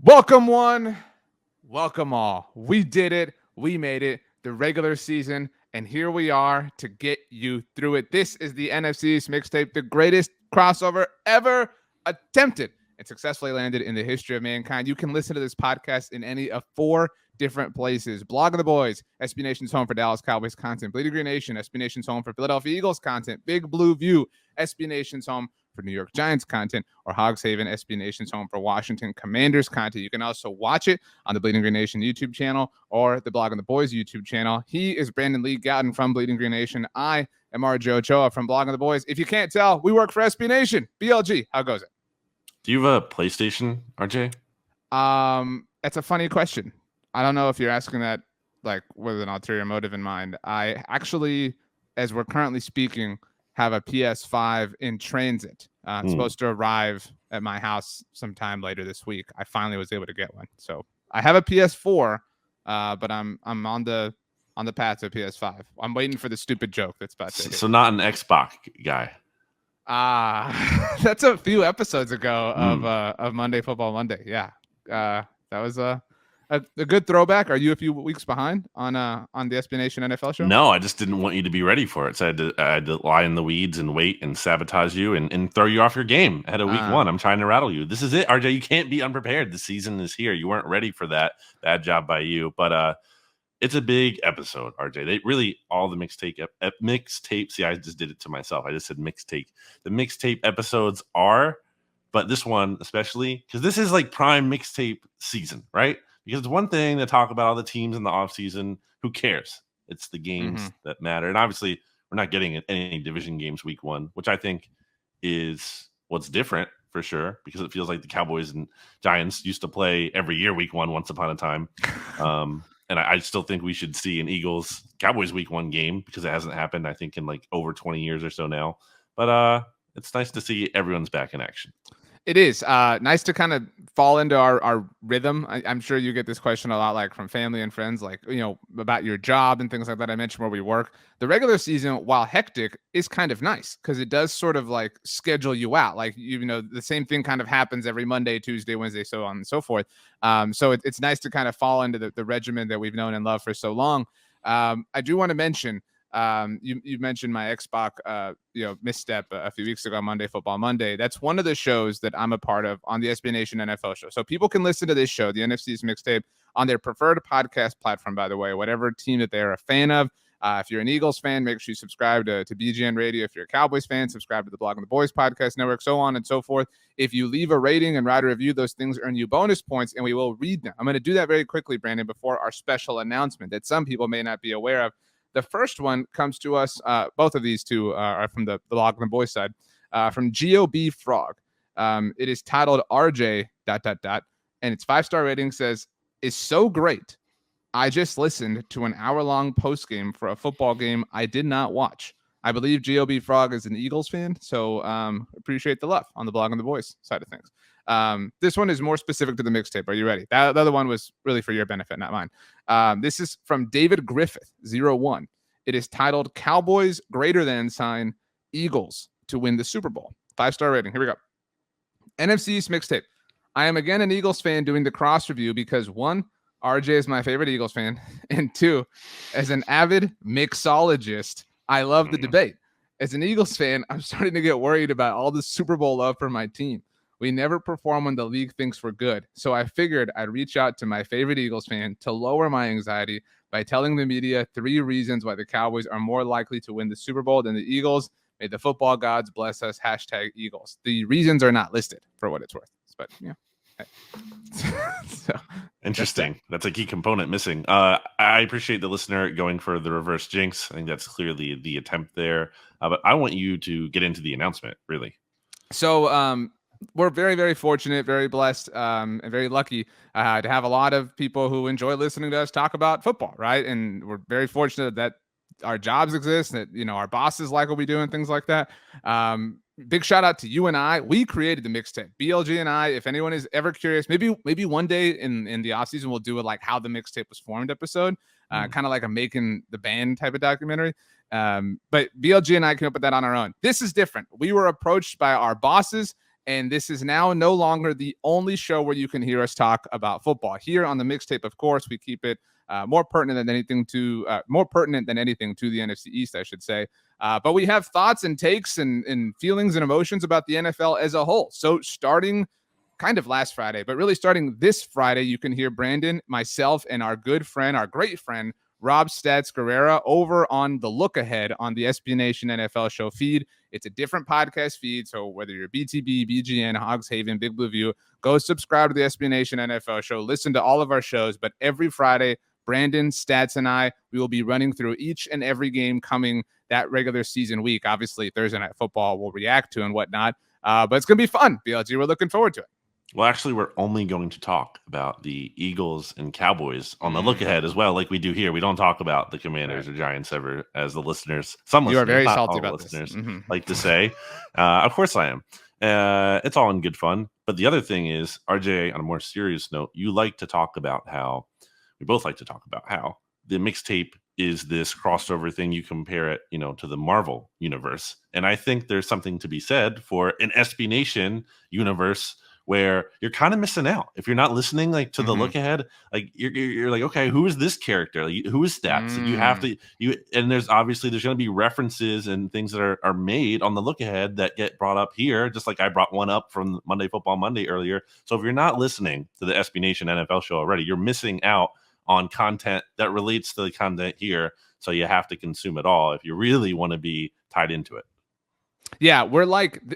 Welcome one, welcome all. We did it. We made it. The regular season, and here we are to get you through it. This is the NFC East Mixtape, the greatest crossover ever attempted and successfully landed in the history of mankind. You can listen to this podcast in any of four different places. Blog of the Boys, SB Nation's home for Dallas Cowboys content. Bleeding Green Nation, SB Nation's home for Philadelphia Eagles content. Big Blue View, SB Nation's home for New York Giants content, or Hogs Haven, SB Nation's home for Washington Commanders content. You can also watch it on the Bleeding Green Nation YouTube channel or the Blog of the Boys YouTube channel. He is Brandon Lee Gowton from Bleeding Green Nation. I am RJ Ochoa from Blog of the Boys. If you can't tell, we work for SB Nation. BLG, how goes it? Do you have a PlayStation, RJ? That's a funny question. I don't know if you're asking that like with an ulterior motive in mind. I actually, as we're currently speaking, have a PS5 in transit. It's supposed to arrive at my house sometime later this week. I finally was able to get one. So I have a PS4, but I'm on the path to a PS5. I'm waiting for the stupid joke that's about to hit. So not an Xbox guy. That's a few episodes ago of Monday Football Monday. Yeah. That was a good throwback. Are you a few weeks behind on the SB Nation NFL show? No, I just didn't want you to be ready for it. So I had to lie in the weeds and wait and sabotage you and throw you off your game ahead of week one. I'm trying to rattle you. This is it, RJ. You can't be unprepared. The season is here. You weren't ready for that. Bad job by you. But it's a big episode, RJ. They really, all the mixtape. See, I just did it to myself. I just said mixtape. The mixtape episodes are, but this one especially, because this is like prime mixtape season, right? Because it's one thing to talk about all the teams in the offseason. Who cares? It's the games that matter. And obviously, we're not getting any division games week one, which I think is what's different for sure, because it feels like the Cowboys and Giants used to play every year week one once upon a time. And I still think we should see an Eagles-Cowboys week one game because it hasn't happened, I think, in like over 20 years or so now. But it's nice to see everyone's back in action. It is nice to kind of fall into our rhythm. I'm sure you get this question a lot, like from family and friends, like, you know, about your job and things like that. I mentioned where we work. The regular season, while hectic, is kind of nice because it does sort of like schedule you out. Like, you know, the same thing kind of happens every Monday, Tuesday, Wednesday, so on and so forth. So it's nice to kind of fall into the regimen that we've known and loved for so long. I do want to mention, you mentioned my Xbox misstep a few weeks ago on Monday Football Monday. That's one of the shows that I'm a part of on the SB Nation NFL show. So people can listen to this show, the NFC East Mixtape, on their preferred podcast platform, by the way, whatever team that they're a fan of. If you're an Eagles fan, make sure you subscribe to BGN Radio. If you're a Cowboys fan, subscribe to the Blog of the Boys podcast network, so on and so forth. If you leave a rating and write a review, those things earn you bonus points, and we will read them. I'm going to do that very quickly, Brandon, before our special announcement that some people may not be aware of. The first one comes to us. Both of these two are from the Blog of the Boys side, from GOB Frog. It is titled RJ ... and its 5-star rating says, "Is so great. I just listened to an hour-long post-game for a football game I did not watch. I believe GOB Frog is an Eagles fan, so appreciate the love on the Blog of the Boys side of things." This one is more specific to the mixtape. Are you ready? The other one was really for your benefit, not mine. This is from David Griffith, 01. It is titled Cowboys > Eagles to win the Super Bowl. 5-star rating. Here we go. NFC East Mixtape. I am again an Eagles fan doing the cross review because 1, RJ is my favorite Eagles fan, and 2, as an avid mixologist, I love the debate. As an Eagles fan, I'm starting to get worried about all the Super Bowl love for my team. We never perform when the league thinks we're good, so I figured I'd reach out to my favorite Eagles fan to lower my anxiety by telling the media 3 reasons why the Cowboys are more likely to win the Super Bowl than the Eagles. May the football gods bless us. #Eagles. The reasons are not listed for what it's worth, but yeah. So, interesting. That's a key component missing. I appreciate the listener going for the reverse jinx. I think that's clearly the attempt there. But I want you to get into the announcement, really. So we're very, very fortunate, very blessed, and very lucky to have a lot of people who enjoy listening to us talk about football, right? And we're very fortunate that our jobs exist, that, you know, our bosses like what we do and things like that. Big shout out to you and I. We created the mixtape, BLG and I. If anyone is ever curious, maybe one day in the off season we'll do a like how the mixtape was formed episode, kind of like a making the band type of documentary. But BLG and I came up with that on our own. This is different. We were approached by our bosses And this is now no longer the only show where you can hear us talk about football. Here on the mixtape, of course, we keep it more pertinent than anything to the NFC East, I should say. But we have thoughts and takes and feelings and emotions about the NFL as a whole. So starting kind of last Friday, but really starting this Friday, you can hear Brandon, myself, and our good friend, our great friend, Rob Stats Guerrera over on the Look Ahead on the SB Nation NFL show feed. It's a different podcast feed, so whether you're BTB, BGN, Hogs Haven, Big Blue View, go subscribe to the SB Nation NFL show. Listen to all of our shows, but every Friday, Brandon, Stats, and I, we will be running through each and every game coming that regular season week. Obviously, Thursday Night Football we'll react to and whatnot, but it's going to be fun, BLG. We're looking forward to it. Well, actually, we're only going to talk about the Eagles and Cowboys on the look ahead as well, like we do here. We don't talk about the Commanders or Giants ever, as the listeners, some listeners, you are very not salty all about listeners, this. like to say. Of course I am. It's all in good fun. But the other thing is, RJ, on a more serious note, we both like to talk about how the mixtape is this crossover thing. You compare it, to the Marvel universe. And I think there's something to be said for an SB Nation universe where you're kind of missing out if you're not listening to the look ahead. Like you're like, okay, who is this character? Like, who is Stats? And you have to and there's going to be references and things that are made on the look ahead that get brought up here, just like I brought one up from Monday Football Monday earlier. So if you're not listening to the SB Nation NFL show already, you're missing out on content that relates to the content here. So you have to consume it all if you really want to be tied into it. Yeah, we're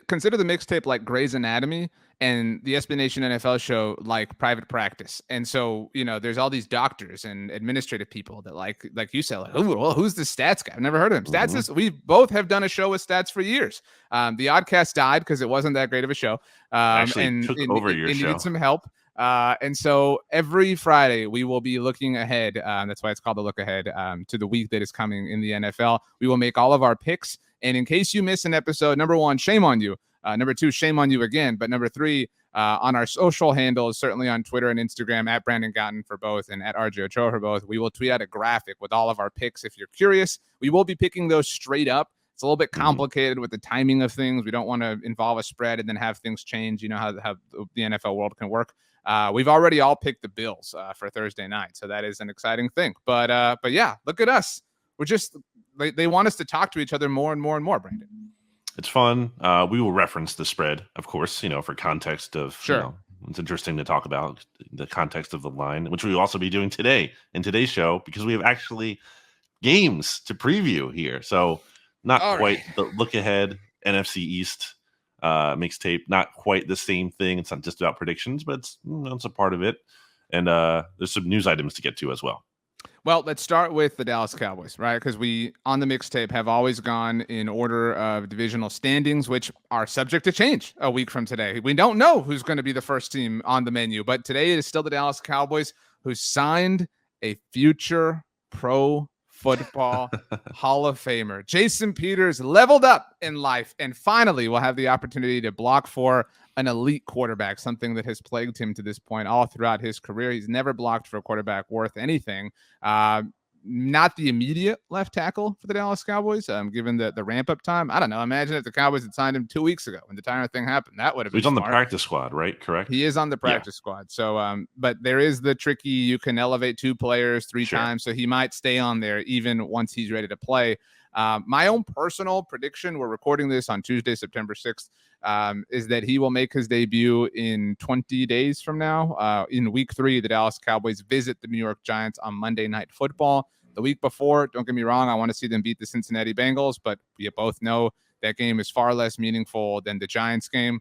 consider the mixtape like Grey's Anatomy and the SB Nation NFL show like private practice. And so, there's all these doctors and administrative people that like you said, who's the Stats guy? I've never heard of him. Stats is, we both have done a show with Stats for years. The Oddcast died because it wasn't that great of a show. Actually took over your show. Needed some help. And so every Friday we will be looking ahead. That's why it's called the Look Ahead to the week that is coming in the NFL. We will make all of our picks. And in case you miss an episode, number one, shame on you. Number two, shame on you again. But number three, on our social handles, certainly on Twitter and Instagram, at Brandon Gowton for both and at RJ Ochoa for both, we will tweet out a graphic with all of our picks. If you're curious, we will be picking those straight up. It's a little bit complicated with the timing of things. We don't want to involve a spread and then have things change. You know how the NFL world can work. We've already all picked the Bills for Thursday night, so that is an exciting thing. But yeah, look at us. We're just they want us to talk to each other more and more and more, Brandon. It's fun. We will reference the spread, of course, for context of sure. It's interesting to talk about the context of the line, which we will also be doing today in today's show because we have actually games to preview here. So not all quite right. The look ahead NFC East mixtape, not quite the same thing. It's not just about predictions, but it's a part of it. And there's some news items to get to as well. Well, let's start with the Dallas Cowboys, right? Because we, on the mixtape, have always gone in order of divisional standings, which are subject to change a week from today. We don't know who's going to be the first team on the menu, but today it is still the Dallas Cowboys who signed a future pro football Hall of Famer. Jason Peters leveled up in life and finally will have the opportunity to block for an elite quarterback, something that has plagued him to this point all throughout his career. He's never blocked for a quarterback worth anything. Not the immediate left tackle for the Dallas Cowboys, given the ramp-up time. I don't know. Imagine if the Cowboys had signed him 2 weeks ago when the entire thing happened. That would have been He's on the practice squad, right? Correct? He is on the practice squad. So, but there is the tricky, you can elevate two players three times, so he might stay on there even once he's ready to play. My own personal prediction, we're recording this on Tuesday, September 6th, is that he will make his debut in 20 days from now. In week 3, the Dallas Cowboys visit the New York Giants on Monday Night Football. The week before, don't get me wrong, I want to see them beat the Cincinnati Bengals, but we both know that game is far less meaningful than the Giants game.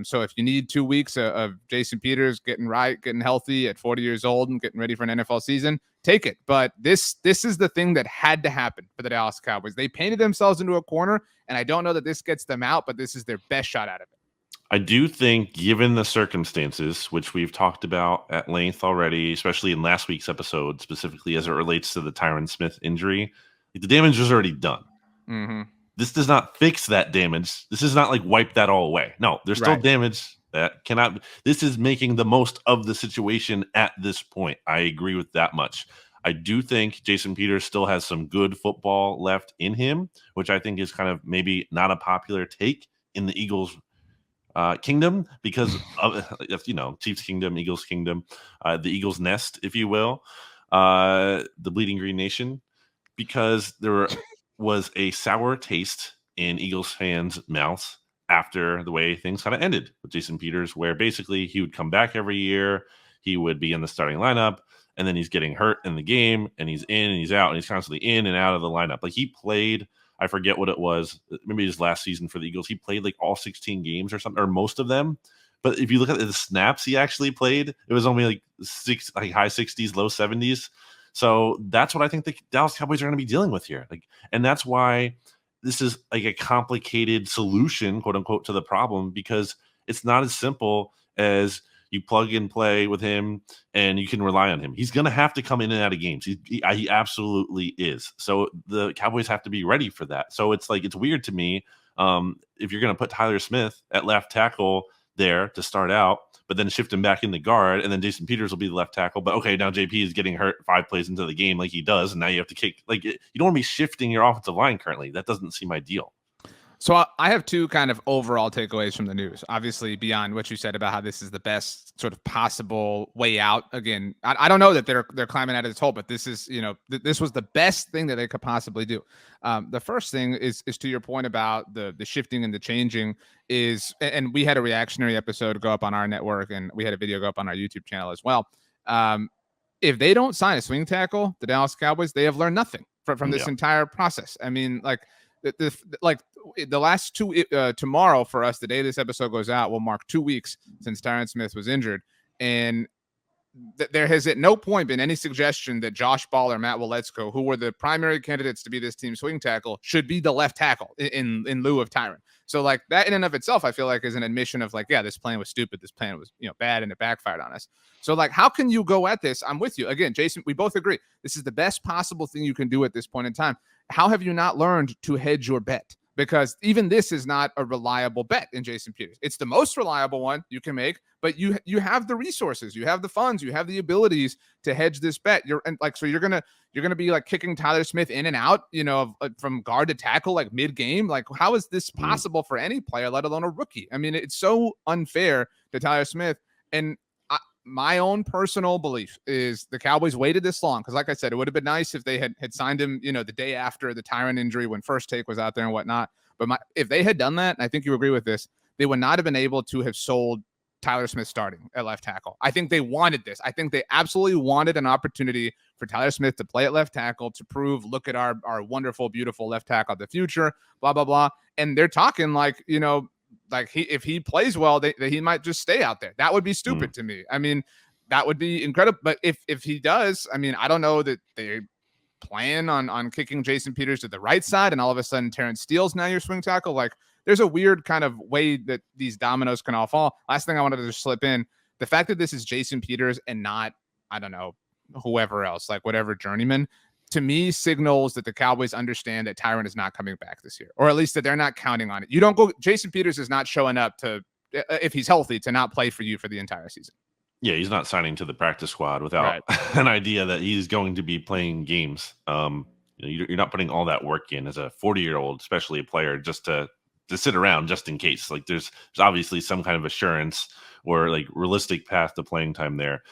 So if you need 2 weeks of Jason Peters getting right, getting healthy at 40 years old and getting ready for an NFL season, take it. But this is the thing that had to happen for the Dallas Cowboys. They painted themselves into a corner, and I don't know that this gets them out, but this is their best shot out of it. I do think, given the circumstances, which we've talked about at length already, especially in last week's episode, specifically as it relates to the Tyron Smith injury, the damage was already done. Mm-hmm. This does not fix that damage. This is not like wipe that all away. No, there's still damage that cannot. This is making the most of the situation at this point. I agree with that much. I do think Jason Peters still has some good football left in him, which I think is kind of maybe not a popular take in the Eagles kingdom because of Chiefs Kingdom, Eagles Kingdom, the Eagles Nest, if you will, the Bleeding Green Nation, because there was a sour taste in Eagles fans' mouths after the way things kind of ended with Jason Peters, where basically he would come back every year, he would be in the starting lineup, and then he's getting hurt in the game, and he's in and he's out, and he's constantly in and out of the lineup. Like he played, I forget what it was, maybe his last season for the Eagles, he played like all 16 games or something, or most of them. But if you look at the snaps he actually played, it was only like high 60s, low 70s. So that's what I think the Dallas Cowboys are going to be dealing with here. And that's why this is like a complicated solution, quote unquote, to the problem, because it's not as simple as you plug and play with him and you can rely on him. He's going to have to come in and out of games. He absolutely is. So the Cowboys have to be ready for that. So it's weird to me if you're going to put Tyler Smith at left tackle there to start out, but then shift him back in the guard, and then Jason Peters will be the left tackle. But okay, now JP is getting hurt 5 plays into the game like he does, and now you have to kick. You don't want to be shifting your offensive line currently. That doesn't seem ideal. So I have two kind of overall takeaways from the news. Obviously, beyond what you said about how this is the best sort of possible way out. Again, I don't know that they're climbing out of this hole, but this is, this was the best thing that they could possibly do. The first thing is to your point about the shifting and the changing is, and we had a reactionary episode go up on our network, and we had a video go up on our YouTube channel as well. If they don't sign a swing tackle, the Dallas Cowboys, they have learned nothing from this entire process. I mean, the last two tomorrow for us, the day this episode goes out, will mark 2 weeks since Tyron Smith was injured, and there has at no point been any suggestion that Josh Ball or Matt Waletzko, who were the primary candidates to be this team's swing tackle, should be the left tackle in lieu of Tyron. So that in and of itself, I feel like is an admission of this plan was stupid, this plan was bad, and it backfired on us. So how can you go at this? I'm with you again, Jason. We both agree this is the best possible thing you can do at this point in time. How have you not learned to hedge your bet? Because even this is not a reliable bet in Jason Peters. It's the most reliable one you can make, but you have the resources, you have the funds, you have the abilities to hedge this bet. You're gonna be kicking Tyler Smith in and out, from guard to tackle mid game. How is this possible for any player, let alone a rookie? I mean, it's so unfair to Tyler Smith. And my own personal belief is the Cowboys waited this long because, like I said, it would have been nice if they had signed him, the day after the Tyron injury when First Take was out there and whatnot. But if they had done that, and I think you agree with this, they would not have been able to have sold Tyler Smith starting at left tackle. I think they wanted this. I think they absolutely wanted an opportunity for Tyler Smith to play at left tackle to prove, look at our wonderful, beautiful left tackle of the future, blah, blah, blah. And they're talking if he plays well, that he might just stay out there. That would be stupid to me. I mean, that would be incredible. But if he does, I mean, I don't know that they plan on kicking Jason Peters to the right side and all of a sudden Terrence Steele's now your swing tackle. There's a weird kind of way that these dominoes can all fall. Last thing I wanted to just slip in, the fact that this is Jason Peters and not, I don't know, whoever else, whatever journeyman, to me signals that the Cowboys understand that Tyron is not coming back this year, or at least that they're not counting on it. Jason Peters is not showing up to, if he's healthy, to not play for you for the entire season. Yeah, he's not signing to the practice squad without an idea that he's going to be playing games. You're not putting all that work in as a 40-year-old, especially a player, just to sit around just in case. There's obviously some kind of assurance or realistic path to playing time there.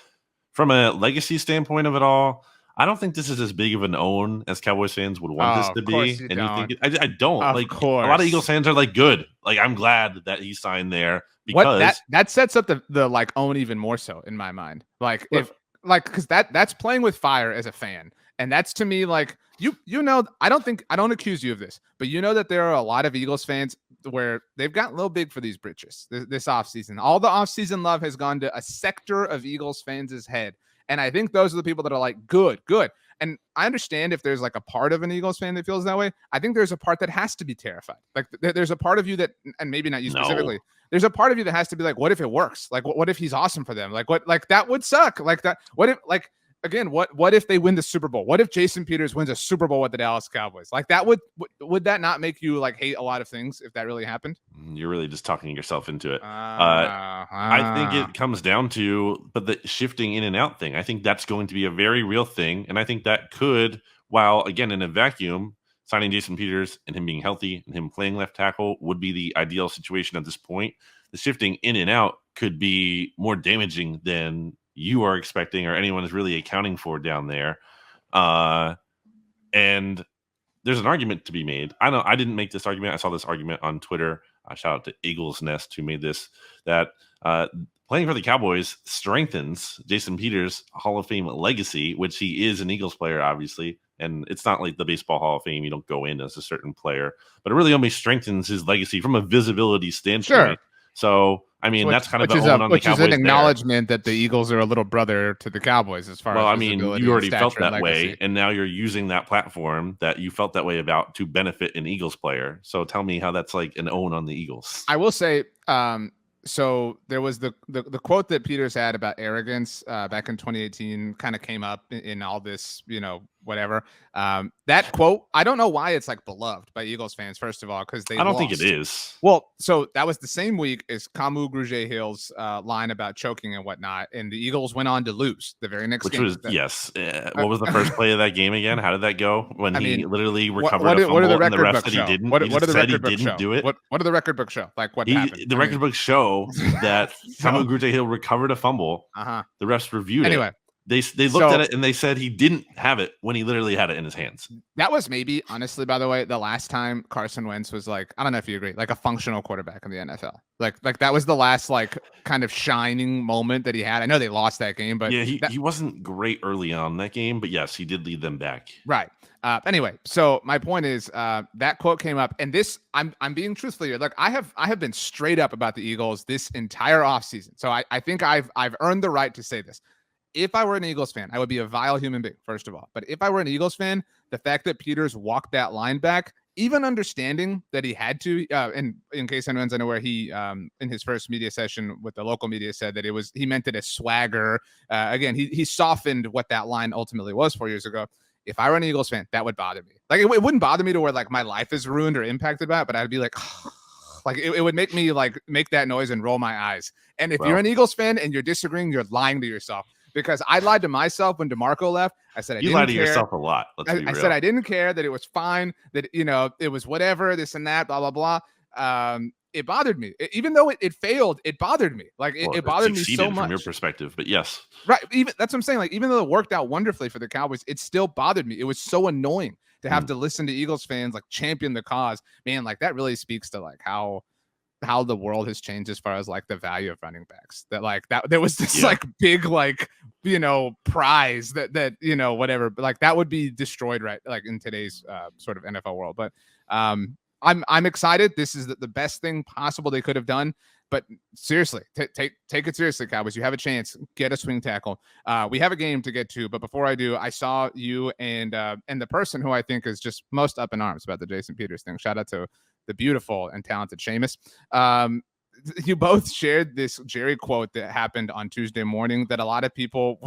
From a legacy standpoint of it all, I don't think this is as big of an own as Cowboys fans would want this to be. And I don't. Of course. A lot of Eagles fans are good. I'm glad that he signed there because that sets up the own even more so in my mind. Because that's playing with fire as a fan. And that's to me I don't accuse you of this, but that there are a lot of Eagles fans where they've gotten a little big for these britches this offseason. All the offseason love has gone to a sector of Eagles fans' head. And I think those are the people that are good. And I understand if there's a part of an Eagles fan that feels that way. I think there's a part that has to be terrified. There's a part of you that, and maybe not you specifically, there's a part of you that has to be what if it works? What if he's awesome for them? That would suck. What if, again, what if they win the Super Bowl? What if Jason Peters wins a Super Bowl with the Dallas Cowboys? Would that not make you hate a lot of things if that really happened? You're really just talking yourself into it. I think it comes down to, but the shifting in and out thing, I think that's going to be a very real thing. And I think that could, while again, in a vacuum, signing Jason Peters and him being healthy and him playing left tackle would be the ideal situation at this point. the shifting in and out could be more damaging than you are expecting or anyone is really accounting for down there. And there's an argument to be made. I didn't make this argument. I saw this argument on Twitter. Shout out to Eagles Nest who made this, that playing for the Cowboys strengthens Jason Peters' Hall of Fame legacy, which he is an Eagles player, obviously. And it's not like the Baseball Hall of Fame. You don't go in as a certain player, but it really only strengthens his legacy from a visibility standpoint. Sure. So, I mean, that's kind of the own on the Cowboys. Which is an acknowledgement that the Eagles are a little brother to the Cowboys as far as. Well, I mean, you already felt that way, and now you're using that platform that you felt that way about to benefit an Eagles player. So tell me how that's like an own on the Eagles. I will say, so there was the quote that Peters had about arrogance back in 2018 kind of came up in all this, whatever. That quote, I don't know why it's like beloved by Eagles fans, first of all, because I don't think it is. Well, so that was the same week as Kamu Grugier-Hill's line about choking and whatnot, and the Eagles went on to lose the very next game. What was the first play of that game again? How did that go? When he literally recovered a fumble and the ref said he didn't? What did the record book show? Do it? What did the record book show? Like what happened? The record book show that Kamu Grugier-Hill recovered a fumble. The refs reviewed it. They looked at it and they said he didn't have it when he literally had it in his hands. That was maybe, honestly, by the way, the last time Carson Wentz was like, I don't know if you agree, like a functional quarterback in the NFL. Like that was the last like kind of shining moment that he had. I know they lost that game, but yeah, he wasn't great early on in that game, but yes, he did lead them back. Right. Anyway, so my point is that quote came up, and this I'm being truthful here. Like I have been straight up about the Eagles this entire offseason. So I think I've earned the right to say this. If I were an Eagles fan, I would be a vile human being, first of all. But if I were an Eagles fan, the fact that Peters walked that line back, even understanding that he had to, and in case anyone's unaware, he in his first media session with the local media said that he meant it as swagger. Again, he softened what that line ultimately was 4 years ago. If I were an Eagles fan, that would bother me. Like it wouldn't bother me to where like my life is ruined or impacted by it, but I'd be like, like it would make me like make that noise and roll my eyes. And if you're an Eagles fan and you're disagreeing, you're lying to yourself. Because I lied to myself when DeMarco left. I said I didn't care. You lied to yourself a lot. I said I didn't care, that it was fine, that it was whatever, this and that, blah blah blah. It bothered me, even though it failed. It bothered me. Like it bothered me so much from your perspective. But yes, right. Even that's what I'm saying. Like even though it worked out wonderfully for the Cowboys, it still bothered me. It was so annoying to have to listen to Eagles fans like champion the cause. Man, like that really speaks to like how the world has changed as far as like the value of running backs. That like that there was this like big like prize that whatever, but like that would be destroyed right like in today's sort of NFL world. But I'm excited. This is the best thing possible they could have done. But seriously, take it seriously, Cowboys. You have a chance. Get a swing tackle. We have a game to get to, but before I do, I saw you and the person who I think is just most up in arms about the Jason Peters thing. Shout out to the beautiful and talented Seamus. You both shared this Jerry quote that happened on Tuesday morning that a lot of people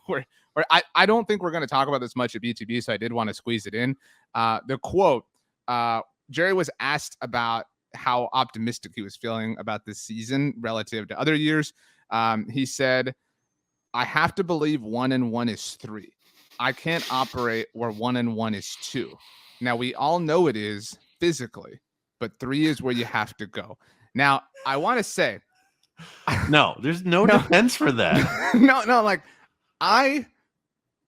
were I don't think we're going to talk about this much at BTB, so I did want to squeeze it in. The quote, Jerry was asked about how optimistic he was feeling about this season relative to other years. He said, I have to believe 1-1 is 3. I can't operate where 1-1 is 2. Now, we all know it is physically, but 3 is where you have to go. Now, I want to say, no, there's no defense for that. No, like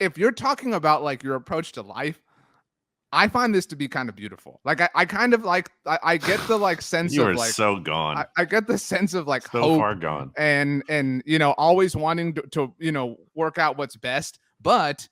if you're talking about like your approach to life, I find this to be kind of beautiful. Like I kind of like I get the like sense you of are like so gone. I get the sense of like so hope far gone and always wanting to work out what's best, but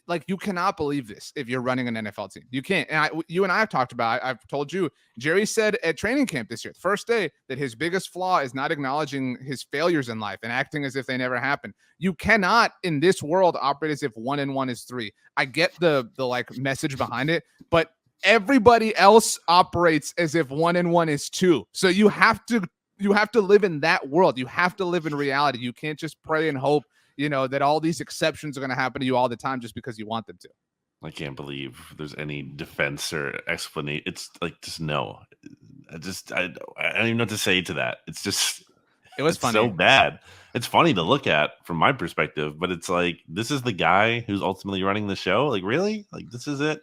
like you cannot believe this if you're running an NFL team. You can't. And you and I have talked about. I've told you. Jerry said at training camp this year, the first day, that his biggest flaw is not acknowledging his failures in life and acting as if they never happened. You cannot in this world operate as if 1-1 is 3. I get the like message behind it, but everybody else operates as if 1-1 is 2. So you have to live in that world. You have to live in reality. You can't just pray and hope that all these exceptions are going to happen to you all the time just because you want them to. I can't believe there's any defense or explanation. It's like, just no. I don't even know what to say to that. It's just, it was funny. So bad. It's funny to look at from my perspective, but it's like, this is the guy who's ultimately running the show. Like, really? Like, this is it?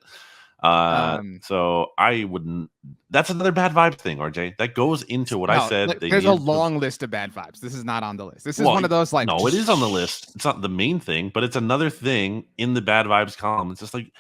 So I wouldn't. That's another bad vibe thing, RJ. That goes into what I said. There's a long list of bad vibes. This is not on the list. This is well, one of those like. No, it is on the list. It's not the main thing, but it's another thing in the bad vibes column. It's just like,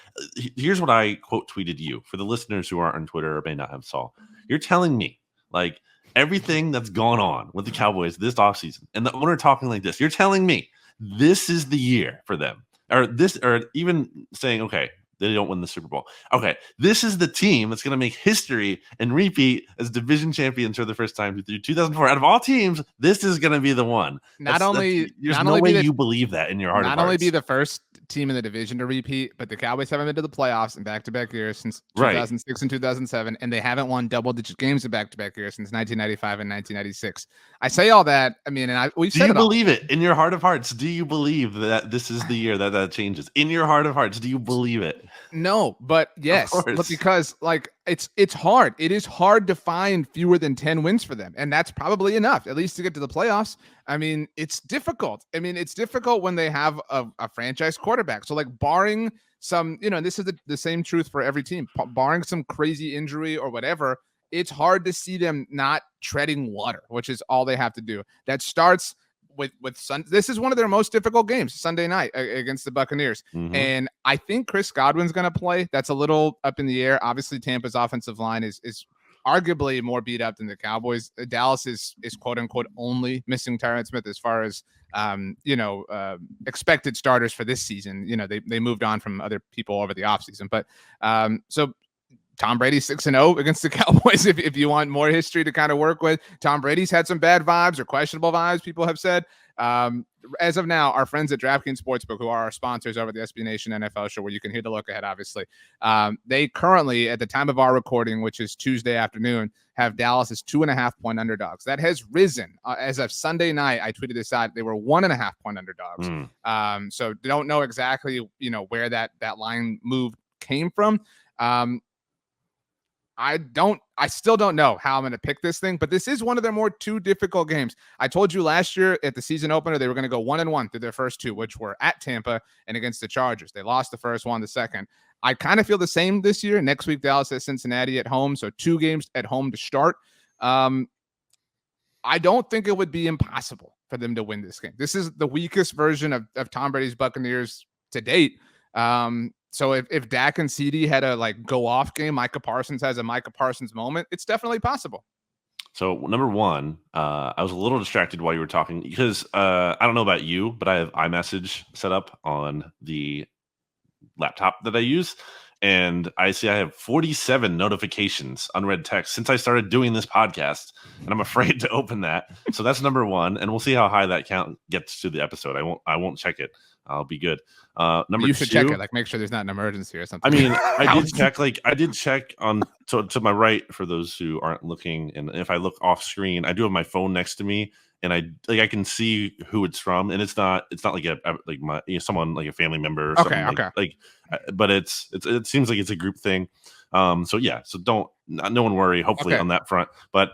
here's what I quote tweeted you for the listeners who aren't on Twitter or may not have saw. You're telling me like everything that's gone on with the Cowboys this offseason and the owner talking like this. You're telling me this is the year for them, or even saying, okay, they don't win the Super Bowl. Okay, this is the team that's going to make history and repeat as division champions for the first time through 2004. Out of all teams, this is going to be the one. There's no way you believe that in your heart of hearts. Not only be the first team in the division to repeat, but the Cowboys haven't been to the playoffs in back-to-back years since 2006 and 2007, and they haven't won double-digit games in back-to-back years since 1995 and 1996. I say all that. I mean, we've said it. Do you believe it in your heart of hearts? Do you believe that this is the year that changes? In your heart of hearts, do you believe it? No, but yes, because like it's hard. It is hard to find fewer than 10 wins for them, and that's probably enough, at least to get to the playoffs. I mean, it's difficult. It's difficult when they have a franchise quarterback. So like barring some, and this is the same truth for every team, barring some crazy injury or whatever, it's hard to see them not treading water, which is all they have to do. That starts with this is one of their most difficult games, Sunday night against the Buccaneers. Mm-hmm. And I think Chris Godwin's going to play. That's a little up in the air. Obviously, Tampa's offensive line is arguably more beat up than the Cowboys. Dallas is quote unquote only missing Tyron Smith as far as expected starters for this season. They moved on from other people over the offseason. But so Tom Brady's 6-0 against the Cowboys. If you want more history to kind of work with, Tom Brady's had some bad vibes or questionable vibes, people have said. As of now, our friends at DraftKings Sportsbook, who are our sponsors over the SB Nation NFL show, where you can hear the look ahead, obviously, they currently, at the time of our recording, which is Tuesday afternoon, have Dallas as 2.5-point underdogs. That has risen as of Sunday night. I tweeted this out. They were 1.5-point underdogs. So don't know exactly, where that line move came from. I still don't know how I'm going to pick this thing, but this is one of their two difficult games. I told you last year at the season opener, they were going to go 1-1 through their first two, which were at Tampa and against the Chargers. They lost the first, won the second. I kind of feel the same this year. Next week, Dallas has Cincinnati at home. So 2 games at home to start. I don't think it would be impossible for them to win this game. This is the weakest version of Tom Brady's Buccaneers to date. So if Dak and CD had a go off game, Micah Parsons has a Micah Parsons moment, it's definitely possible. So number one, I was a little distracted while you were talking because I don't know about you, but I have iMessage set up on the laptop that I use. And I see I have 47 notifications, unread text since I started doing this podcast, and I'm afraid to open that. So that's number one, and we'll see how high that count gets to the episode. I won't check it. I'll be good. Number you should 2, check it, make sure there's not an emergency or something. I mean, I did check on to my right for those who aren't looking, and if I look off screen, I do have my phone next to me, and I can see who it's from, and it's not like someone like a family member or something. Okay. But it seems like it's a group thing. So no one worry, hopefully, on that front, but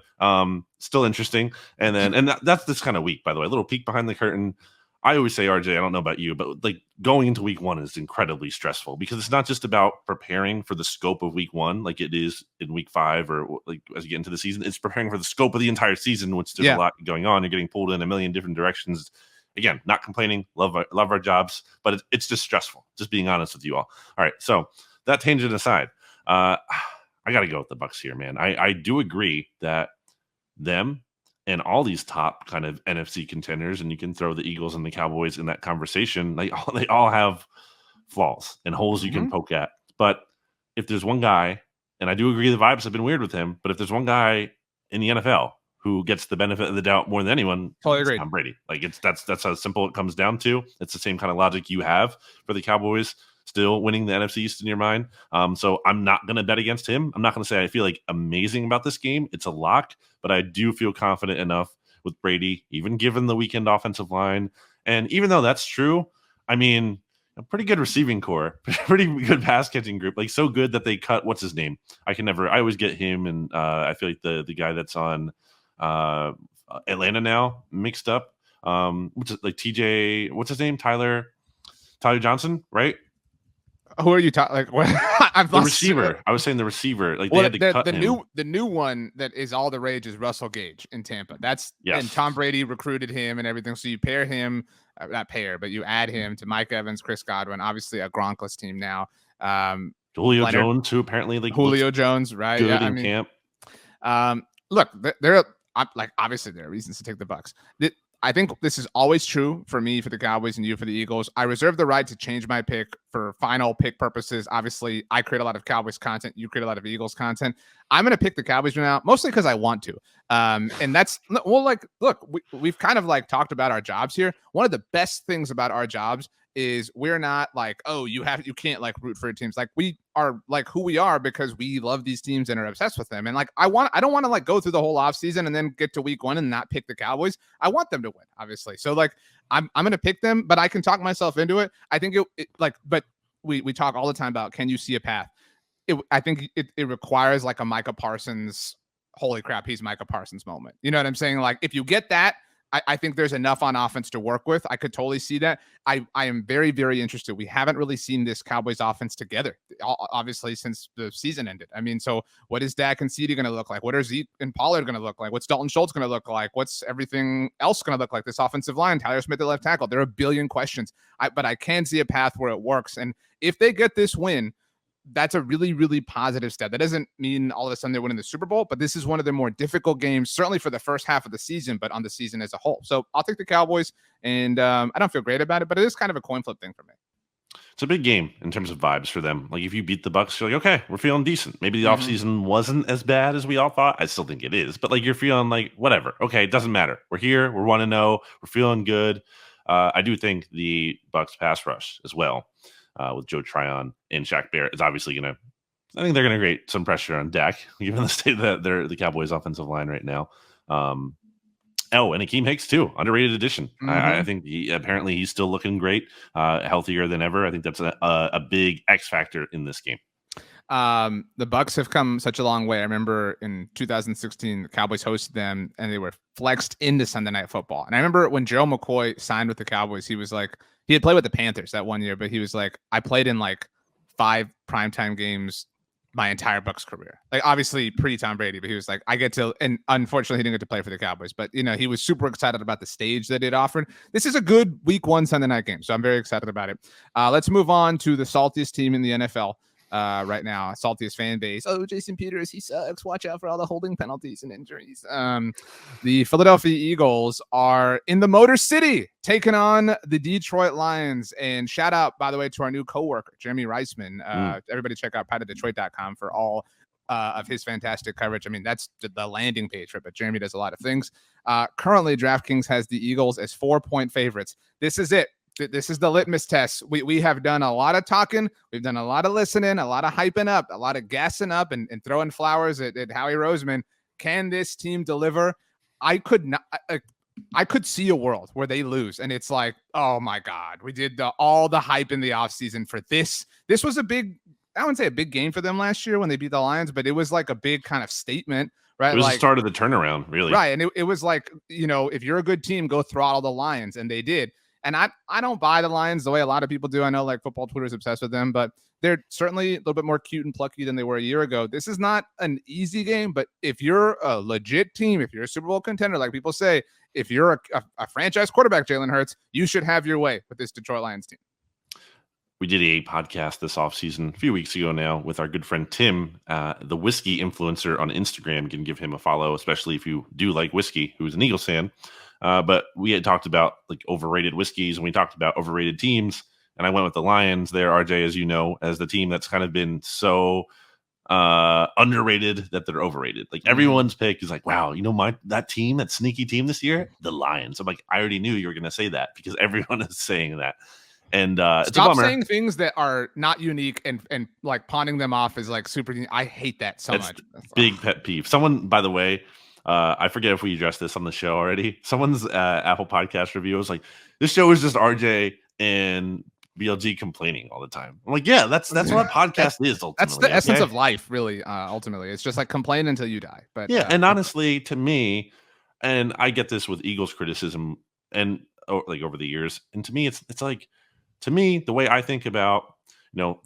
still interesting. And that's this kind of week, by the way, a little peek behind the curtain. I always say, RJ, I don't know about you, but going into week 1 is incredibly stressful because it's not just about preparing for the scope of week 1, like it is in week 5 or as you get into the season. It's preparing for the scope of the entire season, which there's a lot going on. You're getting pulled in a million different directions. Again, not complaining, love our jobs, but it's just stressful, just being honest with you all. All right, so that tangent aside, I got to go with the Bucs here, man. I do agree that them and all these top kind of NFC contenders, and you can throw the Eagles and the Cowboys in that conversation, they all have flaws and holes you can poke at. But if there's one guy, and I do agree the vibes have been weird with him, but if there's one guy in the NFL who gets the benefit of the doubt more than anyone, totally agree. Tom Brady. That's how simple it comes down to. It's the same kind of logic you have for the Cowboys still winning the NFC East in your mind. So I'm not going to bet against him. I'm not going to say I feel amazing about this game. It's a lock, but I do feel confident enough with Brady, even given the weekend offensive line. And even though that's true, I mean, a pretty good receiving core, pretty good pass catching group, so good that they cut, what's his name? I always get him. And I feel like the guy that's on Atlanta now mixed up. Which is TJ, what's his name? Tyler Johnson, right? Who are you talking? I've The lost receiver. I was saying the receiver. Like they well, had to cut him. the new one that is all the rage is Russell Gage in Tampa. And Yes. Tom Brady recruited him and everything. So you pair him, not pair, but you add him to Mike Evans, Chris Godwin, obviously a Gronkless team now. Julio Leonard, Jones, who apparently like Julio Jones, right? good Yeah, in camp. Look, like obviously there are reasons to take the Bucks. I think this is always true for me, for the Cowboys, and you for the Eagles. I reserve the right to change my pick for final pick purposes. Obviously, I create a lot of Cowboys content. You create a lot of Eagles content. I'm going to pick the Cowboys now, mostly because I want to. And that's, well, like, look, we've kind of like talked about our jobs here. One of the best things about our jobs is we're not like, oh, you can't like root for your teams. Like we are like who we are because we love these teams and are obsessed with them. And like I don't want to like go through the whole offseason and then get to week 1 and not pick the Cowboys. I want them to win, obviously. So like I'm gonna pick them, but I can talk myself into it. I think but we talk all the time about, can you see a path? I think it requires like a Micah Parsons, holy crap, he's Micah Parsons moment. You know what I'm saying? Like if you get that, I think there's enough on offense to work with. I could totally see that. I am very, very interested. We haven't really seen this Cowboys offense together, obviously, since the season ended. I mean, so what is Dak and CeeDee going to look like? What are Zeke and Pollard going to look like? What's Dalton Schultz going to look like? What's everything else going to look like? This offensive line, Tyler Smith at left tackle. There are a billion questions, but I can see a path where it works. And if they get this win, that's a really, really positive step. That doesn't mean all of a sudden they're winning the Super Bowl, but this is one of the more difficult games, certainly for the first half of the season, but on the season as a whole. So I'll take the Cowboys, and I don't feel great about it, but it is kind of a coin flip thing for me. It's a big game in terms of vibes for them. Like if you beat the Bucks, you're like, okay, we're feeling decent. Maybe the offseason wasn't as bad as we all thought. I still think it is, but like you're feeling like whatever. Okay, it doesn't matter. We're here. We're 1-0. We're feeling good. I do think the Bucks pass rush as well, with Joe Tryon and Shaq Barrett is obviously going to. I think they're going to create some pressure on Dak, given the state that they're the Cowboys' offensive line right now. And Akeem Hicks too, underrated addition. I think apparently he's still looking great, healthier than ever. I think that's a big X factor in this game. The Bucks have come such a long way. I remember in 2016, the Cowboys hosted them and they were flexed into Sunday Night Football. And I remember when Gerald McCoy signed with the Cowboys, he was like, he had played with the Panthers that one year, but he was like, I played in like 5 primetime games my entire Bucks career. Like obviously pre-Tom Brady, but he was like, I get to, and unfortunately he didn't get to play for the Cowboys, but you know, he was super excited about the stage that it offered. This is a good week 1 Sunday night game. So I'm very excited about it. Let's move on to the saltiest team in the NFL right now, saltiest fan base. Oh, Jason Peters, he sucks. Watch out for all the holding penalties and injuries. The Philadelphia Eagles are in the Motor City taking on the Detroit Lions. And shout out, by the way, to our new coworker, Jeremy Reisman. Everybody check out PrideofDetroit.com for all of his fantastic coverage. I mean, that's the landing page for it, but Jeremy does a lot of things. Currently, DraftKings has the Eagles as 4-point favorites. This is it. This is the litmus test. We have done a lot of talking. We've done a lot of listening, a lot of hyping up, a lot of gassing up and throwing flowers at Howie Roseman. Can this team deliver? I could see a world where they lose. And it's like, oh my God, we did all the hype in the offseason for this. This was a big, I wouldn't say a big game for them last year when they beat the Lions, but it was like a big kind of statement, right? It was like, the start of the turnaround, really. Right. And it was like, you know, if you're a good team, go throttle the Lions. And they did. And I don't buy the Lions the way a lot of people do. I know like football Twitter is obsessed with them, but they're certainly a little bit more cute and plucky than they were a year ago. This is not an easy game, but if you're a legit team, if you're a Super Bowl contender, like people say, if you're a franchise quarterback, Jalen Hurts, you should have your way with this Detroit Lions team. We did a podcast this offseason a few weeks ago now with our good friend Tim, the whiskey influencer on Instagram. You can give him a follow, especially if you do like whiskey, who's an Eagles fan. But we had talked about like overrated whiskeys and we talked about overrated teams. And I went with the Lions there, RJ, as you know, as the team that's kind of been so underrated that they're overrated. Like everyone's pick is like, wow, you know, that team, that sneaky team this year, the Lions. I'm like, I already knew you were going to say that because everyone is saying that. And stop saying things that are not unique and like pawning them off as like super. I hate that so much. Big pet peeve. Someone, by the way, I forget if we addressed this on the show already. Someone's Apple Podcast review was like, "This show is just RJ and BLG complaining all the time." I'm like, "Yeah, that's what a podcast is. Ultimately, that's the essence of life, really. Ultimately, it's just like complain until you die." But yeah, and honestly, to me, and I get this with Eagles criticism and like over the years, and to me, it's like, to me, the way I think about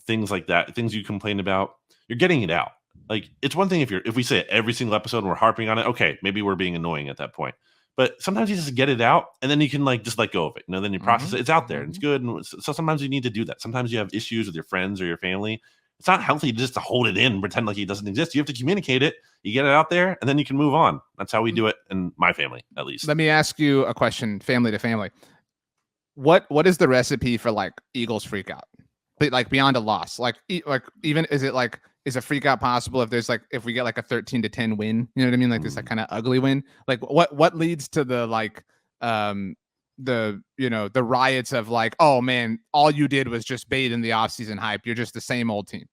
things like that, things you complain about, you're getting it out. Like, it's one thing if we say it every single episode and we're harping on it, okay, maybe we're being annoying at that point. But sometimes you just get it out, and then you can just let go of it. Then you process it. It's out there, and it's good. And so sometimes you need to do that. Sometimes you have issues with your friends or your family. It's not healthy just to hold it in, pretend like it doesn't exist. You have to communicate it. You get it out there, and then you can move on. That's how we do it in my family, at least. Let me ask you a question, family to family. What is the recipe for Eagles freak out? But beyond a loss, even is a freak out possible if we get a 13-10 win? You know what I mean? This kind of ugly win. What leads to the the riots of oh man, all you did was just bait in the offseason hype. You're just the same old team.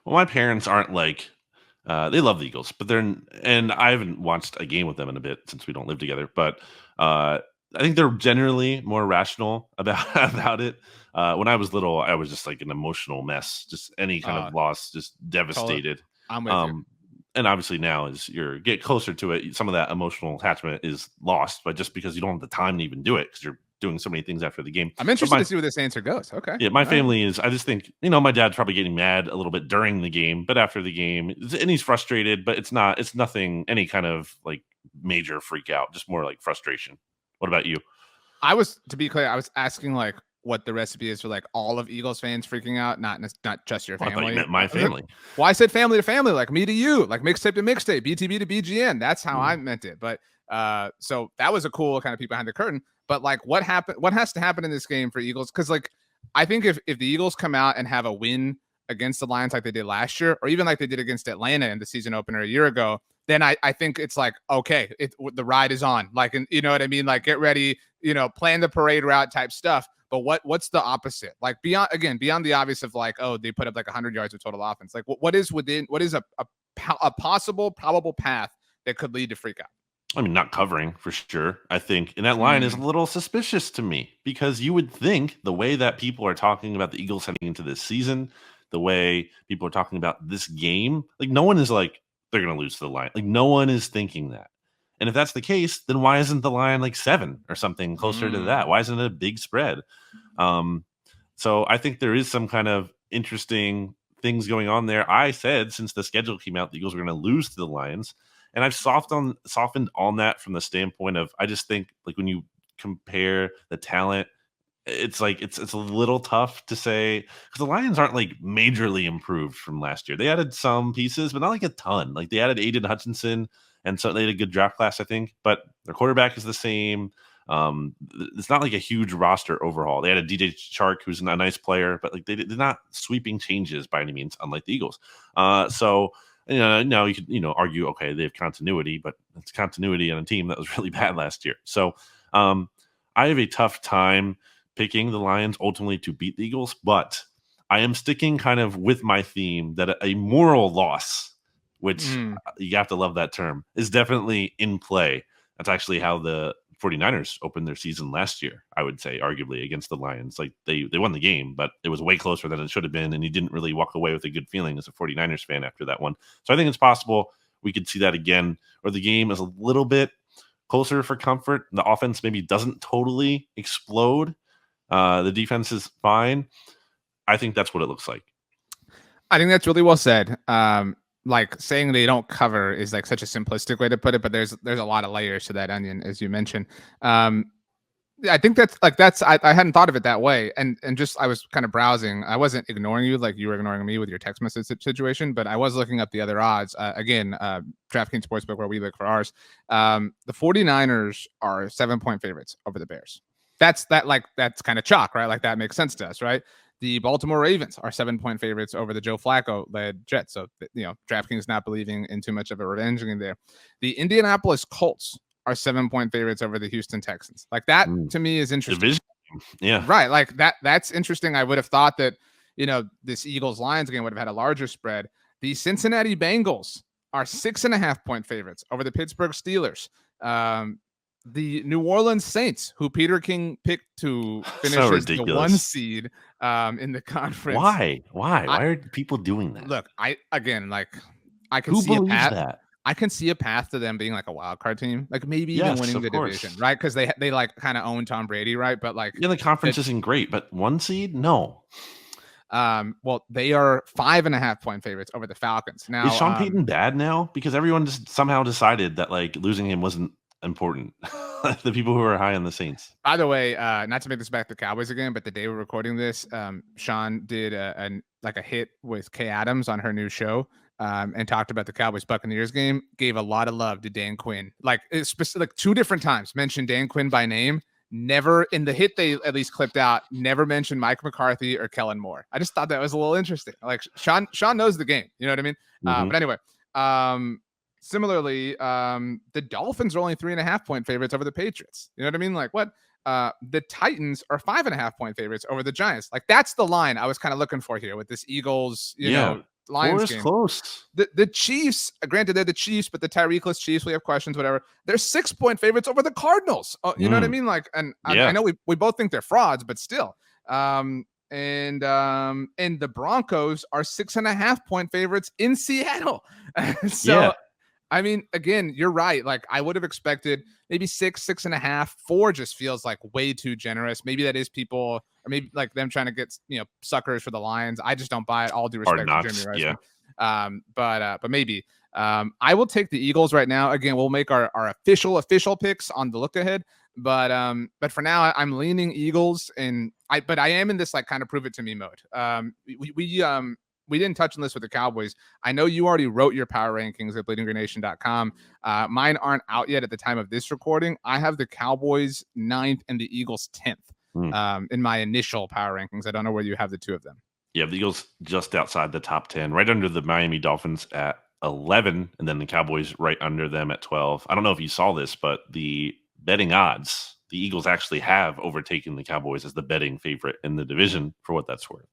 Well, my parents aren't they love the Eagles, but and I haven't watched a game with them in a bit since we don't live together. But I think they're generally more rational about it. When I was little, I was just an emotional mess. Just any kind of loss, just devastated. I'm with you. And obviously now, as you get closer to it, some of that emotional attachment is lost, but just because you don't have the time to even do it because you're doing so many things after the game. I'm interested to see where this answer goes. Okay. Yeah, my family is. I just think my dad's probably getting mad a little bit during the game, but after the game, and he's frustrated. But it's nothing any kind of major freak out, just more frustration. What about you? To be clear, I was asking what the recipe is for all of Eagles fans freaking out, not just your family. I thought you meant my family. Well, I said family to family, me to you, mixtape to mixtape, BTB to BGN. That's how I meant it. But so that was a cool kind of peek behind the curtain. But what happened? What has to happen in this game for Eagles? Because I think if the Eagles come out and have a win against the Lions like they did last year, or even like they did against Atlanta in the season opener a year ago, then I think it's okay, the ride is on. You know what I mean? Get ready, plan the parade route type stuff. But what's the opposite? Beyond the obvious of they put up 100 yards of total offense. What is a possible probable path that could lead to freak out? I mean, not covering for sure. I think, and that line is a little suspicious to me because you would think the way that people are talking about the Eagles heading into this season, the way people are talking about this game, no one is they're going to lose to the Lions. No one is thinking that. And if that's the case, then why isn't the line 7 or something closer to that? Why isn't it a big spread? So I think there is some kind of interesting things going on there. I said since the schedule came out, the Eagles were going to lose to the Lions. And I've softened on that from the standpoint of I just think when you compare the talent, it's it's a little tough to say because the Lions aren't majorly improved from last year. They added some pieces, but not a ton. They added Aiden Hutchinson, and so they had a good draft class, I think. But their quarterback is the same. It's not a huge roster overhaul. They had a DJ Chark, who's a nice player, but they're not sweeping changes by any means, unlike the Eagles. So. Now you could argue, okay, they have continuity, but it's continuity on a team that was really bad last year. So I have a tough time picking the Lions ultimately to beat the Eagles, but I am sticking kind of with my theme that a moral loss, which you have to love that term, is definitely in play. That's actually how the 49ers opened their season last year, I would say, arguably, against the Lions. They won the game, but it was way closer than it should have been, and you didn't really walk away with a good feeling as a 49ers fan after that one. So I think it's possible we could see that again, or the game is a little bit closer for comfort. The offense maybe doesn't totally explode. The defense is fine. I think that's what it looks like. I think that's really well said. Saying they don't cover is such a simplistic way to put it, but there's a lot of layers to that onion, as you mentioned. I think that's I hadn't thought of it that way, and just I was kind of browsing. I wasn't ignoring you like you were ignoring me with your text message situation, but I was looking up the other odds. Again, DraftKings Sportsbook, where we look for ours. The 49ers are 7-point favorites over the Bears. That's kind of chalk, right? That makes sense to us, right? The Baltimore Ravens are 7-point favorites over the Joe Flacco-led Jets. So, DraftKings not believing in too much of a revenge game there. The Indianapolis Colts are 7-point favorites over the Houston Texans. That to me is interesting. Division. Yeah. Right. That's interesting. I would have thought that, this Eagles-Lions game would have had a larger spread. The Cincinnati Bengals are 6.5-point favorites over the Pittsburgh Steelers. The New Orleans Saints, who Peter King picked to finish as the 1 seed in the conference. Why are people doing that? Look, I can Who see a believes path. that? I can see a path to them being a wild card team, maybe even winning the division, right? Because they kind of own Tom Brady, right? But the conference isn't great, but 1 seed, no. Well, they are 5.5-point favorites over the Falcons. Now, Is Sean Payton bad now? Because everyone just somehow decided that like losing him wasn't important. The people who are high on the Saints. by the way, not to make this back to the Cowboys again, but the day we're recording this, Sean did a hit with Kay Adams on her new show, and talked about the Cowboys Buccaneers game. Gave a lot of love to Dan Quinn, like it's specific, like 2 different times mentioned Dan Quinn by name. Never in the hit they at least clipped out. Never mentioned Mike McCarthy or Kellen Moore. I just thought that was a little interesting. Like Sean knows the game. You know what I mean? But anyway, similarly, the Dolphins are only 3.5-point favorites over the Patriots. You know what I mean? Like what? The Titans are 5.5-point favorites over the Giants. Like that's the line I was kind of looking for here with this Eagles, you know, Lions game. Close. The Chiefs, granted they're the Chiefs, but the Tyreek-less Chiefs, we have questions, whatever. They're 6-point favorites over the Cardinals. You know what I mean? Like, and I know we both think they're frauds, but still. And the Broncos are 6.5-point favorites in Seattle. So, I mean, again, you're right. Like, I would have expected maybe 6, 6.5, 4 just feels like way too generous. Maybe that is people, or maybe like them trying to get, suckers for the Lions. I just don't buy it. All due respect to Jeremy Riceman. But maybe. I will take the Eagles right now. Again, we'll make our official picks on the look ahead. But for now, I'm leaning Eagles, but I am in this like kind of prove it to me mode. We didn't touch on this with the Cowboys. I know you already wrote your power rankings at bleedinggreennation.com. Mine aren't out yet at the time of this recording. I have the Cowboys 9th and the Eagles 10th in my initial power rankings. I don't know where you have the 2 of them. Yeah, the Eagles just outside the top 10, right under the Miami Dolphins at 11, and then the Cowboys right under them at 12. I don't know if you saw this, but the betting odds, the Eagles actually have overtaken the Cowboys as the betting favorite in the division, for what that's worth.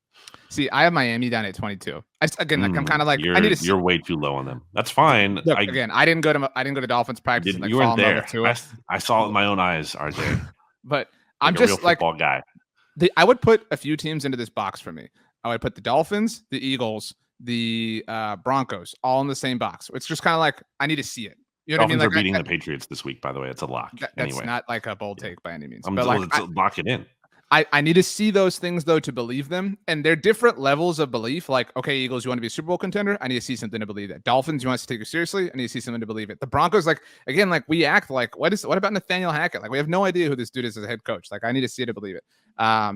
See, I have Miami down at 22. I'm kind of like you're way too low on them. That's fine. Look, I didn't go to Dolphins practice. You weren't there. I saw it with my own eyes, RJ. But I'm just like football guy. I would put a few teams into this box for me. I would put the Dolphins, the Eagles, the Broncos, all in the same box. It's just kind of like I need to see it. You know Dolphins what I mean? Are beating the Patriots this week, by the way. It's a lock. That's not like a bold take by any means. But lock it in. I need to see those things, though, to believe them. And they're different levels of belief. Like, okay, Eagles, you want to be a Super Bowl contender? I need to see something to believe it. Dolphins, you want us to take you seriously? I need to see something to believe it. The Broncos, like, again, like we act like, what about Nathaniel Hackett? Like, we have no idea who this dude is as a head coach. Like, I need to see it to believe it.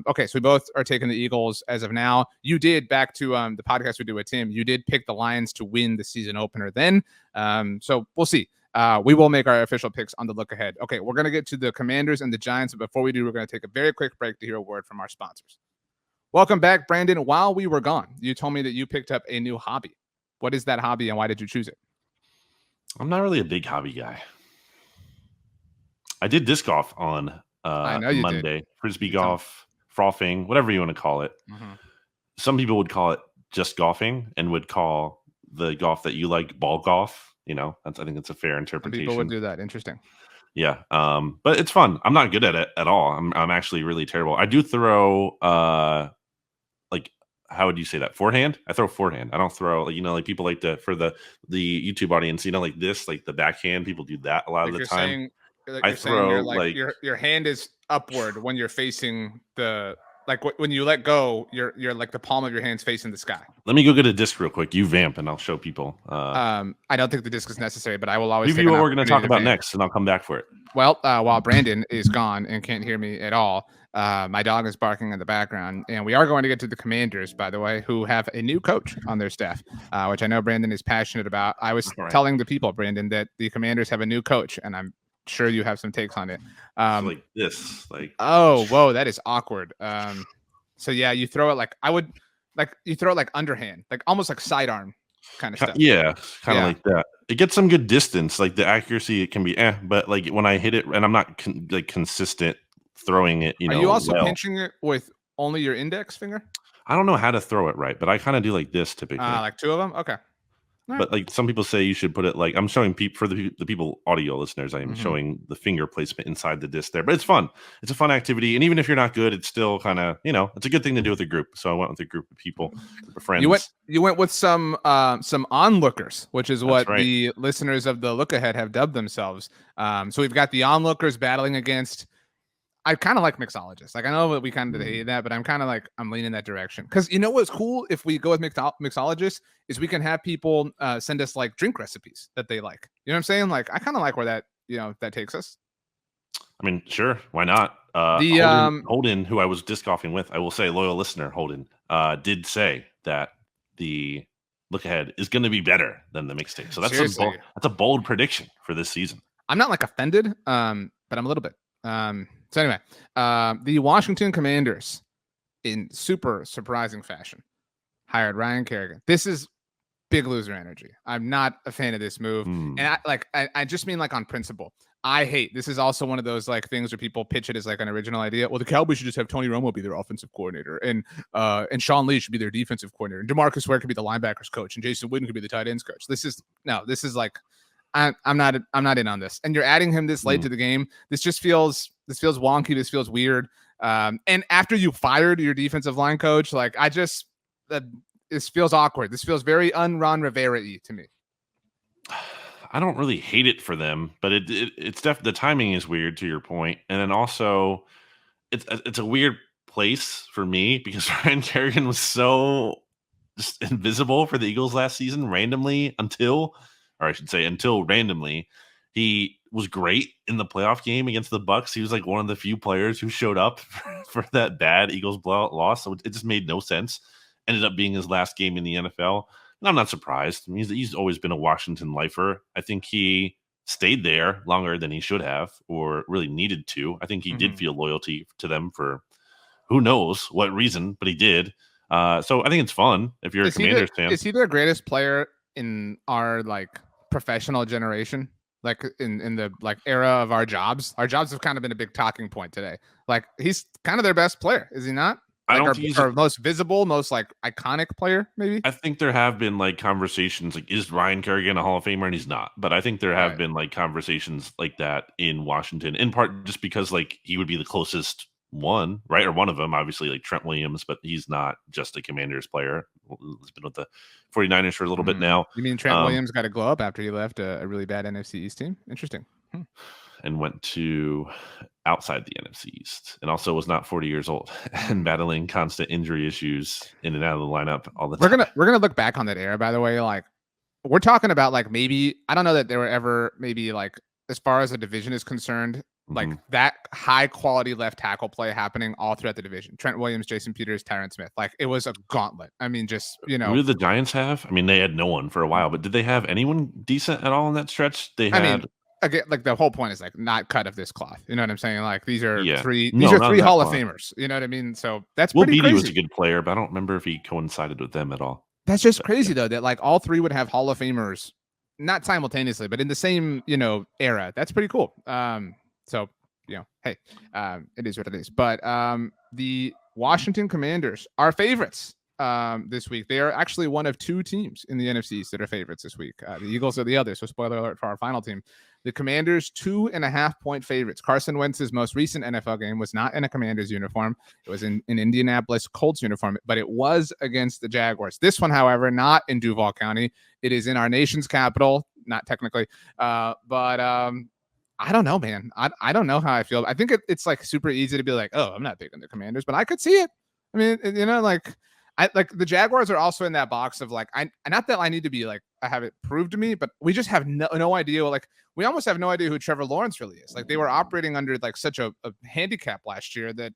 Okay, so we both are taking the Eagles as of now. You did, back to the podcast we did with Tim, you did pick the Lions to win the season opener then. So we'll see. We will make our official picks on the look ahead. Okay, we're going to get to the Commanders and the Giants. But before we do, we're going to take a very quick break to hear a word from our sponsors. Welcome back, Brandon. While we were gone, you told me that you picked up a new hobby. What is that hobby and why did you choose it? I'm not really a big hobby guy. I did disc golf on Monday. Frisbee golf, frothing, whatever you want to call it. Mm-hmm. Some people would call it just golfing and would call the golf that you like ball golf. I think that's a fair interpretation. Some people would do that. Interesting. Yeah. But it's fun. I'm not good at it at all. I'm actually really terrible. I do throw, like, how would you say that? Forehand? I throw forehand. I don't throw, like people like for the YouTube audience, like this, like the backhand, people do that a lot of the time. I throw your hand is upward when you're facing when you let go, you're like the palm of your hand's facing the sky. Let me go get a disc real quick. You vamp, and I'll show people. I don't think the disc is necessary, but I will always. Review what we're going to talk about next, and I'll come back for it. Well, while Brandon is gone and can't hear me at all, my dog is barking in the background, and we are going to get to the Commanders, by the way, who have a new coach on their staff, which I know Brandon is passionate about. I was telling the people, Brandon, that the Commanders have a new coach, and I'm sure you have some takes on it. Like this, oh, whoa, that is awkward. So yeah, you throw it you throw it underhand, like almost like sidearm kind of stuff. Yeah, kind of like that. It gets some good distance. Like the accuracy, it can be but like when I hit it, and I'm not consistent throwing it. Are you also pinching it with only your index finger? I don't know how to throw it right, but I kind of do like this typically. Like 2 of them. Okay. But like some people say you should put it like I'm showing for the people audio listeners, I am showing the finger placement inside the disc there. But it's fun. It's a fun activity. And even if you're not good, it's still kind of, it's a good thing to do with a group. So I went with a group of people, group of friends. You went with some onlookers, which is what the listeners of the Look Ahead have dubbed themselves. So we've got the onlookers battling against, I kind of like mixologists. Like I know that we kind of hate that, but I'm kind of like I'm leaning that direction. Because you know what's cool if we go with mixologists is we can have people send us like drink recipes that they like. You know what I'm saying? Like I kind of like where that that takes us. I mean, sure, why not? The Holden, who I was disc golfing with, I will say, loyal listener Holden, did say that the look ahead is going to be better than the mixtape. So that's a bold prediction for this season. I'm not like offended, but I'm a little bit. So anyway, the Washington Commanders, in super surprising fashion, hired Ryan Kerrigan. This is big loser energy. I'm not a fan of this move, and I just mean like on principle. I hate this is also one of those like things where people pitch it as like an original idea. Well, the Cowboys should just have Tony Romo be their offensive coordinator, and Sean Lee should be their defensive coordinator, and DeMarcus Ware could be the linebackers coach, and Jason Witten could be the tight ends coach. This is like I'm not in on this, and you're adding him this late to the game. This feels wonky. This feels weird. And after you fired your defensive line coach, like this feels awkward. This feels very un-Ron Rivera-y to me. I don't really hate it for them, but it's definitely the timing is weird to your point, and then also it's a weird place for me because Ryan Kerrigan was so just invisible for the Eagles last season until randomly. He was great in the playoff game against the Bucs. He was like one of the few players who showed up for that bad Eagles loss, so it just made no sense. Ended up being his last game in the NFL. And I'm not surprised. I mean, he's always been a Washington lifer. I think he stayed there longer than he should have or really needed to. I think he did feel loyalty to them for who knows what reason, but he did. So I think it's fun if you're a Commanders fan. Is he their greatest player in our like professional generation? Like in the like era of our jobs have kind of been a big talking point today. Like he's kind of their best player, is he not? Like our most visible, most like iconic player, maybe. I think there have been like conversations like, is Ryan Kerrigan a Hall of Famer? And he's not. But I think there have been like conversations like that in Washington, in part just because like he would be the closest one, right? Or one of them, obviously, like Trent Williams, but he's not just a Commanders player. He's been with the 49ers for a little bit now. You mean Trent Williams got to glow up after he left a really bad NFC East team? Interesting. And went to outside the NFC East, and also was not 40 years old and battling constant injury issues in and out of the lineup all the time. We're gonna look back on that era, by the way. Like we're talking about like maybe I don't know that there were ever maybe like as far as the division is concerned, like that high quality left tackle play happening all throughout the division. Trent Williams, Jason Peters, Tyron Smith. Like it was a gauntlet. I mean, just Who did the Giants have? I mean, they had no one for a while, but did they have anyone decent at all in that stretch? They had. Again, like the whole point is like not cut of this cloth. You know what I'm saying? Like these are three Hall of Famers. You know what I mean? So that's pretty crazy. Was a good player, but I don't remember if he coincided with them at all. That's just crazy though, that like all three would have Hall of Famers, not simultaneously, but in the same, era. That's pretty cool. So, hey, it is what it is. But the Washington Commanders are favorites this week. They are actually one of two teams in the NFC East that are favorites this week. The Eagles are the other. So spoiler alert for our final team. The Commanders 2.5-point favorites. Carson Wentz's most recent NFL game was not in a Commanders uniform. It was in an Indianapolis Colts uniform, but it was against the Jaguars. This one, however, not in Duval County. It is in our nation's capital, not technically. But I don't know, man. I don't know how I feel. I think it's like super easy to be like, oh, I'm not picking the Commanders, but I could see it. I mean, I like the Jaguars are also in that box of like, not that I need to be like, I have it proved to me, but we just have no idea. Like we almost have no idea who Trevor Lawrence really is. Like they were operating under like such a handicap last year that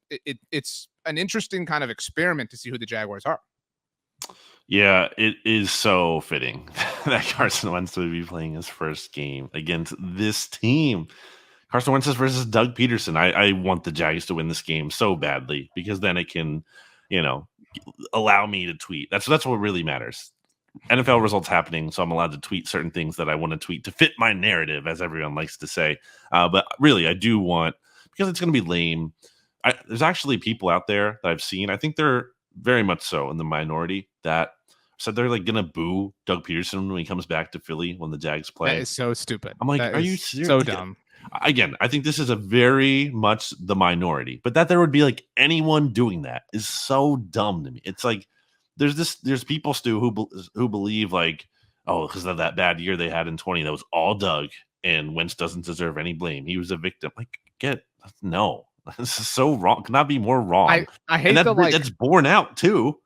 it's an interesting kind of experiment to see who the Jaguars are. Yeah, it is so fitting that Carson Wentz would be playing his first game against this team. Carson Wentz versus Doug Peterson. I want the Jags to win this game so badly because then it can, allow me to tweet. That's what really matters. NFL results happening, so I'm allowed to tweet certain things that I want to tweet to fit my narrative, as everyone likes to say. But really, I do want, because it's going to be lame. There's actually people out there that I've seen. I think they're very much so in the minority that said they're like going to boo Doug Peterson when he comes back to Philly when the Jags play. That is so stupid. I'm like, are you serious? So dumb. Again, I think this is a very much the minority, but that there would be like anyone doing that is so dumb to me. It's like there's people, Stu, who believe like, oh, because of that bad year they had in 20, that was all Doug and Wentz doesn't deserve any blame. He was a victim. Like, no, This is so wrong. Could not be more wrong. I And hate the that's borne out too.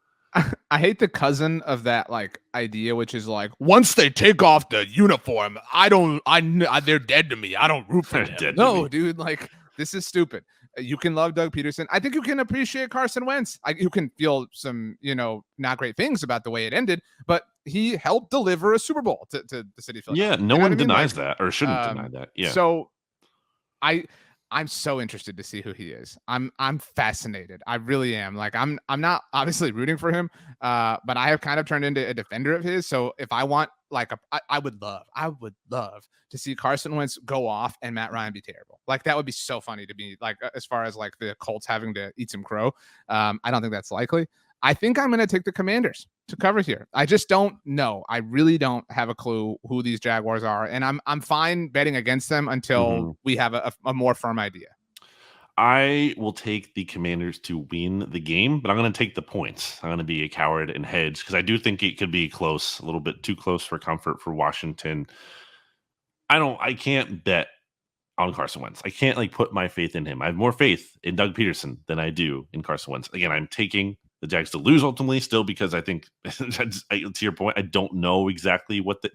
I hate the cousin of that like idea, which is like once they take off the uniform, they're dead to me. I don't root for them. No, dude, like this is stupid. You can love Doug Peterson. I think you can appreciate Carson Wentz. You can feel some, not great things about the way it ended, but he helped deliver a Super Bowl to the city of Philadelphia. Yeah, no one denies that or shouldn't deny that. Yeah. So I'm so interested to see who he is. I'm fascinated. I really am. Like I'm not obviously rooting for him, but I have kind of turned into a defender of his. So if I want I would love to see Carson Wentz go off and Matt Ryan be terrible. Like that would be so funny to me. Like as far as like the Colts having to eat some crow, I don't think that's likely. I think I'm going to take the Commanders to cover here. I just don't know. I really don't have a clue who these Jaguars are, and I'm fine betting against them until we have a more firm idea. I will take the Commanders to win the game, but I'm going to take the points. I'm going to be a coward and hedge because I do think it could be close, a little bit too close for comfort for Washington. I can't bet on Carson Wentz. I can't like put my faith in him. I have more faith in Doug Peterson than I do in Carson Wentz. Again, I'm taking the Jags to lose ultimately still because I think to your point, I don't know exactly what they've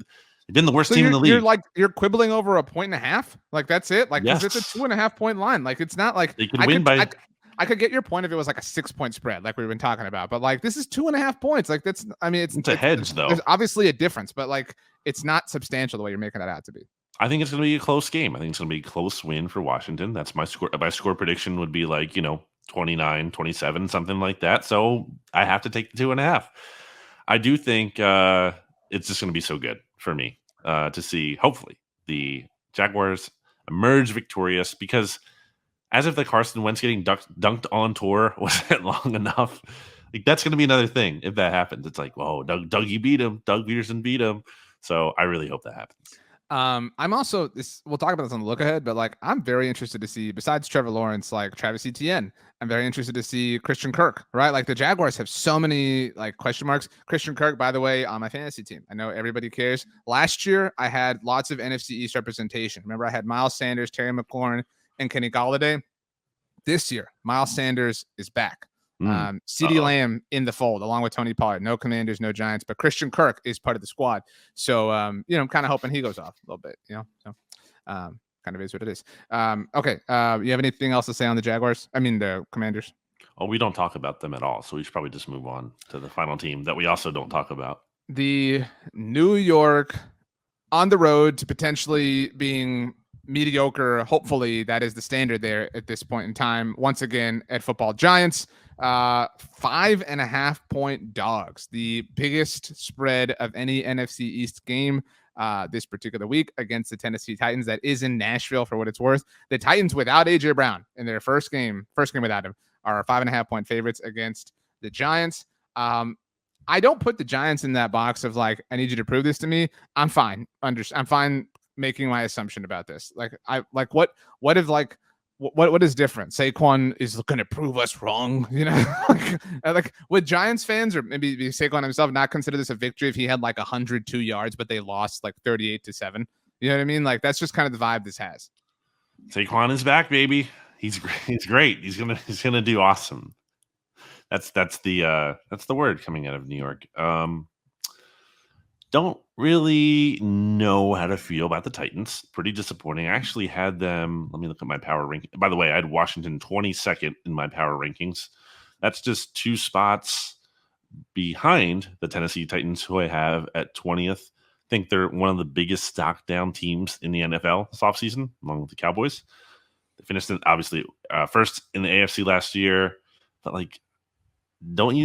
been the worst team in the league. You're quibbling over a point and a half. Like that's it. Like yes. It's a 2.5 point line. Like it's not like they could win by. I could get your point if it was like a 6 point spread, like we've been talking about. But like this is 2.5 points. Like that's. I mean, it's a hedge though. There's obviously a difference, but like it's not substantial the way you're making that out to be. I think it's going to be a close game. I think it's going to be a close win for Washington. That's my score. My score prediction would be like 29-27, something like that. So I have to take the 2.5. I do think it's just going to be so good for me to see, hopefully, the Jaguars emerge victorious because as if the Carson Wentz getting dunked on tour wasn't long enough, like that's going to be another thing if that happens. It's like, whoa, Dougie beat him. Doug Peterson beat him. So I really hope that happens. I'm also we'll talk about this on the look ahead, but like I'm very interested to see, besides Trevor Lawrence, like Travis Etienne. I'm very interested to see Christian Kirk, right? Like the Jaguars have so many like question marks. Christian Kirk, by the way, on my fantasy team. I know everybody cares. Last year, I had lots of NFC East representation. Remember, I had Miles Sanders, Terry McLaurin, and Kenny Golladay. This year, Miles Sanders is back. CeeDee Lamb in the fold along with Tony Pollard. No Commanders, no Giants, but Christian Kirk is part of the squad. So I'm kind of hoping he goes off a little bit, so kind of is what it is. Okay. You have anything else to say on the Jaguars? I mean the Commanders. Oh, we don't talk about them at all, so we should probably just move on to the final team that we also don't talk about. The New York on the road to potentially being mediocre. Hopefully that is the standard there at this point in time. Once again at football Giants. 5.5 point dogs, the biggest spread of any NFC East game this particular week against the Tennessee Titans. That is in Nashville for what it's worth. The Titans without AJ Brown in their first game without him are 5.5 point favorites against the Giants. I don't put the Giants in that box of like, I need you to prove this to me. I'm fine. I'm fine making my assumption about this. Like what if like, what is different? Saquon is going to prove us wrong, like would Giants fans or maybe Saquon himself not consider this a victory if he had like 102 yards, but they lost like 38-7? You know what I mean? Like that's just kind of the vibe this has. Saquon is back, baby. He's great. He's gonna do awesome. That's the word coming out of New York. Don't really know how to feel about the Titans. Pretty disappointing. I actually had them. Let me look at my power ranking. By the way, I had Washington 22nd in my power rankings. That's just 2 spots behind the Tennessee Titans, who I have at 20th. I think they're one of the biggest stock down teams in the NFL this offseason, along with the Cowboys. They finished obviously first in the AFC last year, but like, wouldn't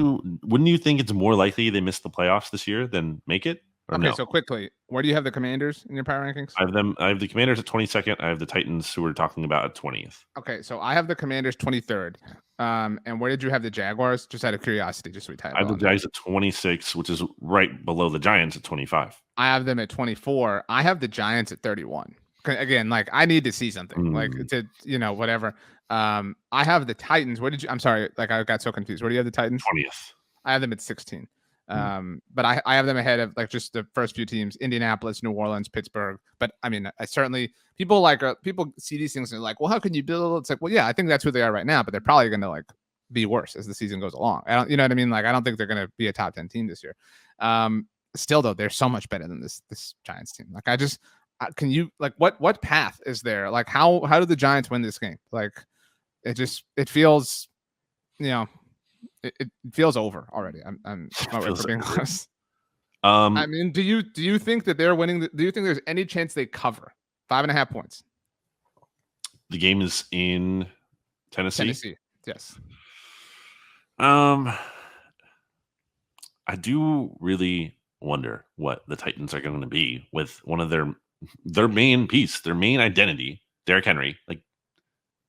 you think it's more likely they miss the playoffs this year than make it? Okay, no? So quickly, where do you have the Commanders in your power rankings? I have the Commanders at 22nd. I have the Titans, who we're talking about, at 20th. Okay, so I have the Commanders 23rd. And where did you have the Jaguars? Just out of curiosity, just so we type. I have the Jags at 26, which is right below the Giants at 25. I have them at 24. I have the Giants at 31. Again, like I need to see something, like to whatever. I have the Titans. I'm sorry, like I got so confused. Where do you have the Titans? 20th. I have them at 16. But I have them ahead of like just the first few teams: Indianapolis, New Orleans, Pittsburgh. But I mean, I certainly people see these things and they're like, well, how can you build? It's like, well, yeah, I think that's who they are right now, but they're probably going to like be worse as the season goes along. You know what I mean? Like, I don't think they're going to be a top 10 team this year. Still though, they're so much better than this Giants team. Like, can you like what path is there? Like, how do the Giants win this game? Like, it feels, it feels over already. I'm being honest. I mean, do you think that they're winning? Do you think there's any chance they cover 5.5 points? The game is in Tennessee. Yes. I do really wonder what the Titans are going to be with one of their main piece, their main identity, Derrick Henry. Like,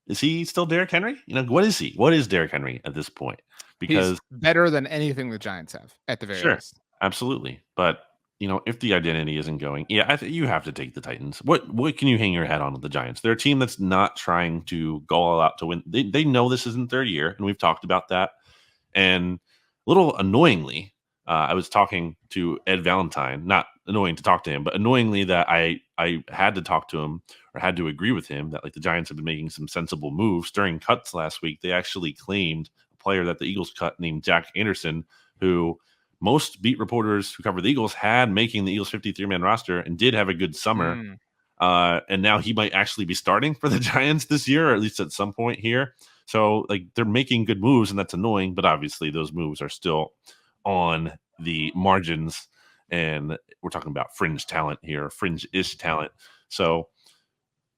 is he still Derrick Henry? What is he? What is Derrick Henry at this point? Because he's better than anything the Giants have at the very least. Absolutely. But if the identity isn't going, you have to take the Titans. What can you hang your hat on with the Giants? They're a team that's not trying to go all out to win. They know this isn't their year, and we've talked about that. And a little annoyingly, I was talking to Ed Valentine, not annoying to talk to him, but annoyingly that I had to talk to him or had to agree with him that like the Giants have been making some sensible moves. During cuts last week, they actually claimed a player that the Eagles cut named Jack Anderson, who most beat reporters who cover the Eagles had making the Eagles 53-man roster and did have a good summer. And now he might actually be starting for the Giants this year, or at least at some point here. So like they're making good moves, and that's annoying, but obviously those moves are still on the margins, and we're talking about fringe talent here, fringe-ish talent. So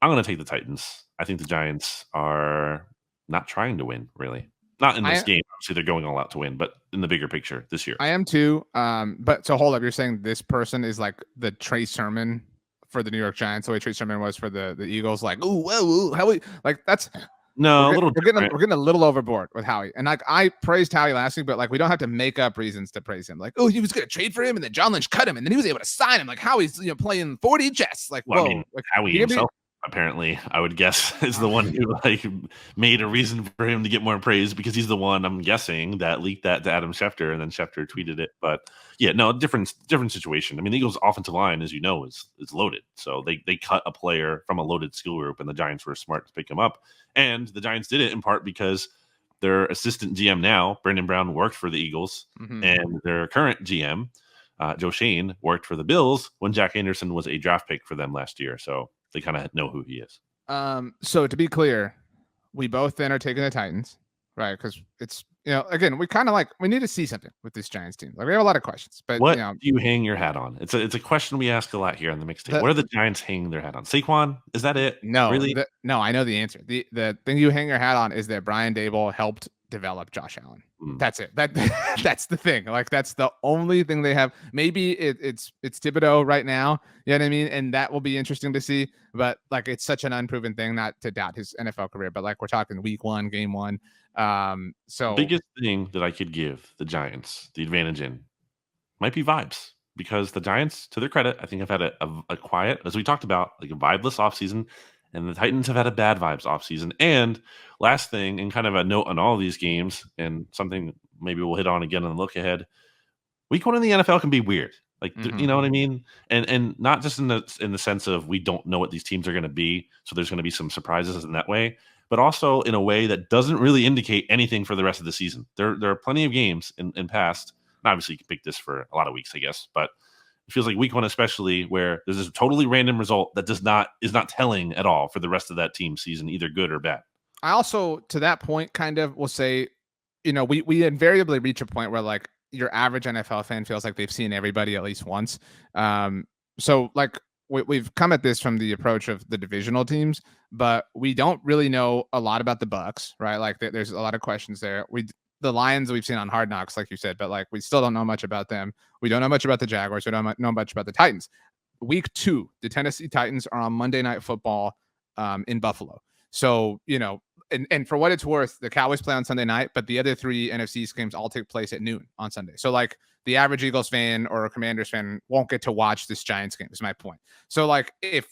I'm going to take the Titans. I think the Giants are not trying to win, really. Not in this game. Obviously, they're going all out to win, but in the bigger picture this year. I am too. But so hold up. You're saying this person is like the Trey Sermon for the New York Giants, the way Trey Sermon was for the Eagles. Like, ooh, whoa, how we like that's no, we're getting a little overboard with Howie. And like I praised Howie last week, but like we don't have to make up reasons to praise him. Like, oh, he was going to trade for him, and then John Lynch cut him, and then he was able to sign him. Like Howie's playing 40 chess. Like, well, whoa, I mean, like, Howie himself. Apparently, I would guess is the one who like made a reason for him to get more praise, because he's the one, I'm guessing, that leaked that to Adam Schefter, and then Schefter tweeted it. But yeah, no, different situation. I mean, the Eagles' offensive line, as you know, is loaded. So they cut a player from a loaded skill group, and the Giants were smart to pick him up. And the Giants did it in part because their assistant GM now, Brandon Brown, worked for the Eagles, and their current GM, Joe Shane, worked for the Bills when Jack Anderson was a draft pick for them last year. So they kind of know who he is. So to be clear, we both then are taking the Titans, right? Because it's, again, we kind of we need to see something with this Giants team. Like we have a lot of questions, but what do you hang your hat on? It's a question we ask a lot here on the mixtape. What are the Giants hanging their hat on? Saquon? Is that it? No, really? No, I know the answer. The thing you hang your hat on is that Brian Daboll helped develop Josh Allen. That's it. That's the thing. Like that's the only thing they have. Maybe it's Thibodeau right now. You know what I mean? And that will be interesting to see. But like it's such an unproven thing, not to doubt his NFL career, but like we're talking week 1, game 1. So the biggest thing that I could give the Giants the advantage in might be vibes, because the Giants, to their credit, I think have had a quiet, as we talked about, like a vibeless offseason. And the Titans have had a bad vibes offseason. And last thing, and kind of a note on all these games, and something maybe we'll hit on again on the look ahead. Week 1 in the NFL can be weird. Like, you know what I mean? And not just in the sense of we don't know what these teams are going to be, so there's going to be some surprises in that way, but also in a way that doesn't really indicate anything for the rest of the season. There are plenty of games in past, and obviously you can pick this for a lot of weeks, I guess, but it feels like week 1, especially, where there's this totally random result that is not telling at all for the rest of that team's season, either good or bad. I also, to that point, kind of will say, we invariably reach a point where like your average NFL fan feels like they've seen everybody at least once. So like we've come at this from the approach of the divisional teams, but we don't really know a lot about the Bucs, right? Like there's a lot of questions there. The Lions we've seen on Hard Knocks, like you said, but like we still don't know much about them. We don't know much about the Jaguars. We don't know much about the Titans. Week 2, the Tennessee Titans are on Monday Night Football in Buffalo. So, and for what it's worth, the Cowboys play on Sunday night, but the other 3 NFC East games all take place at noon on Sunday. So like the average Eagles fan or a Commanders fan won't get to watch this Giants game, is my point. So like if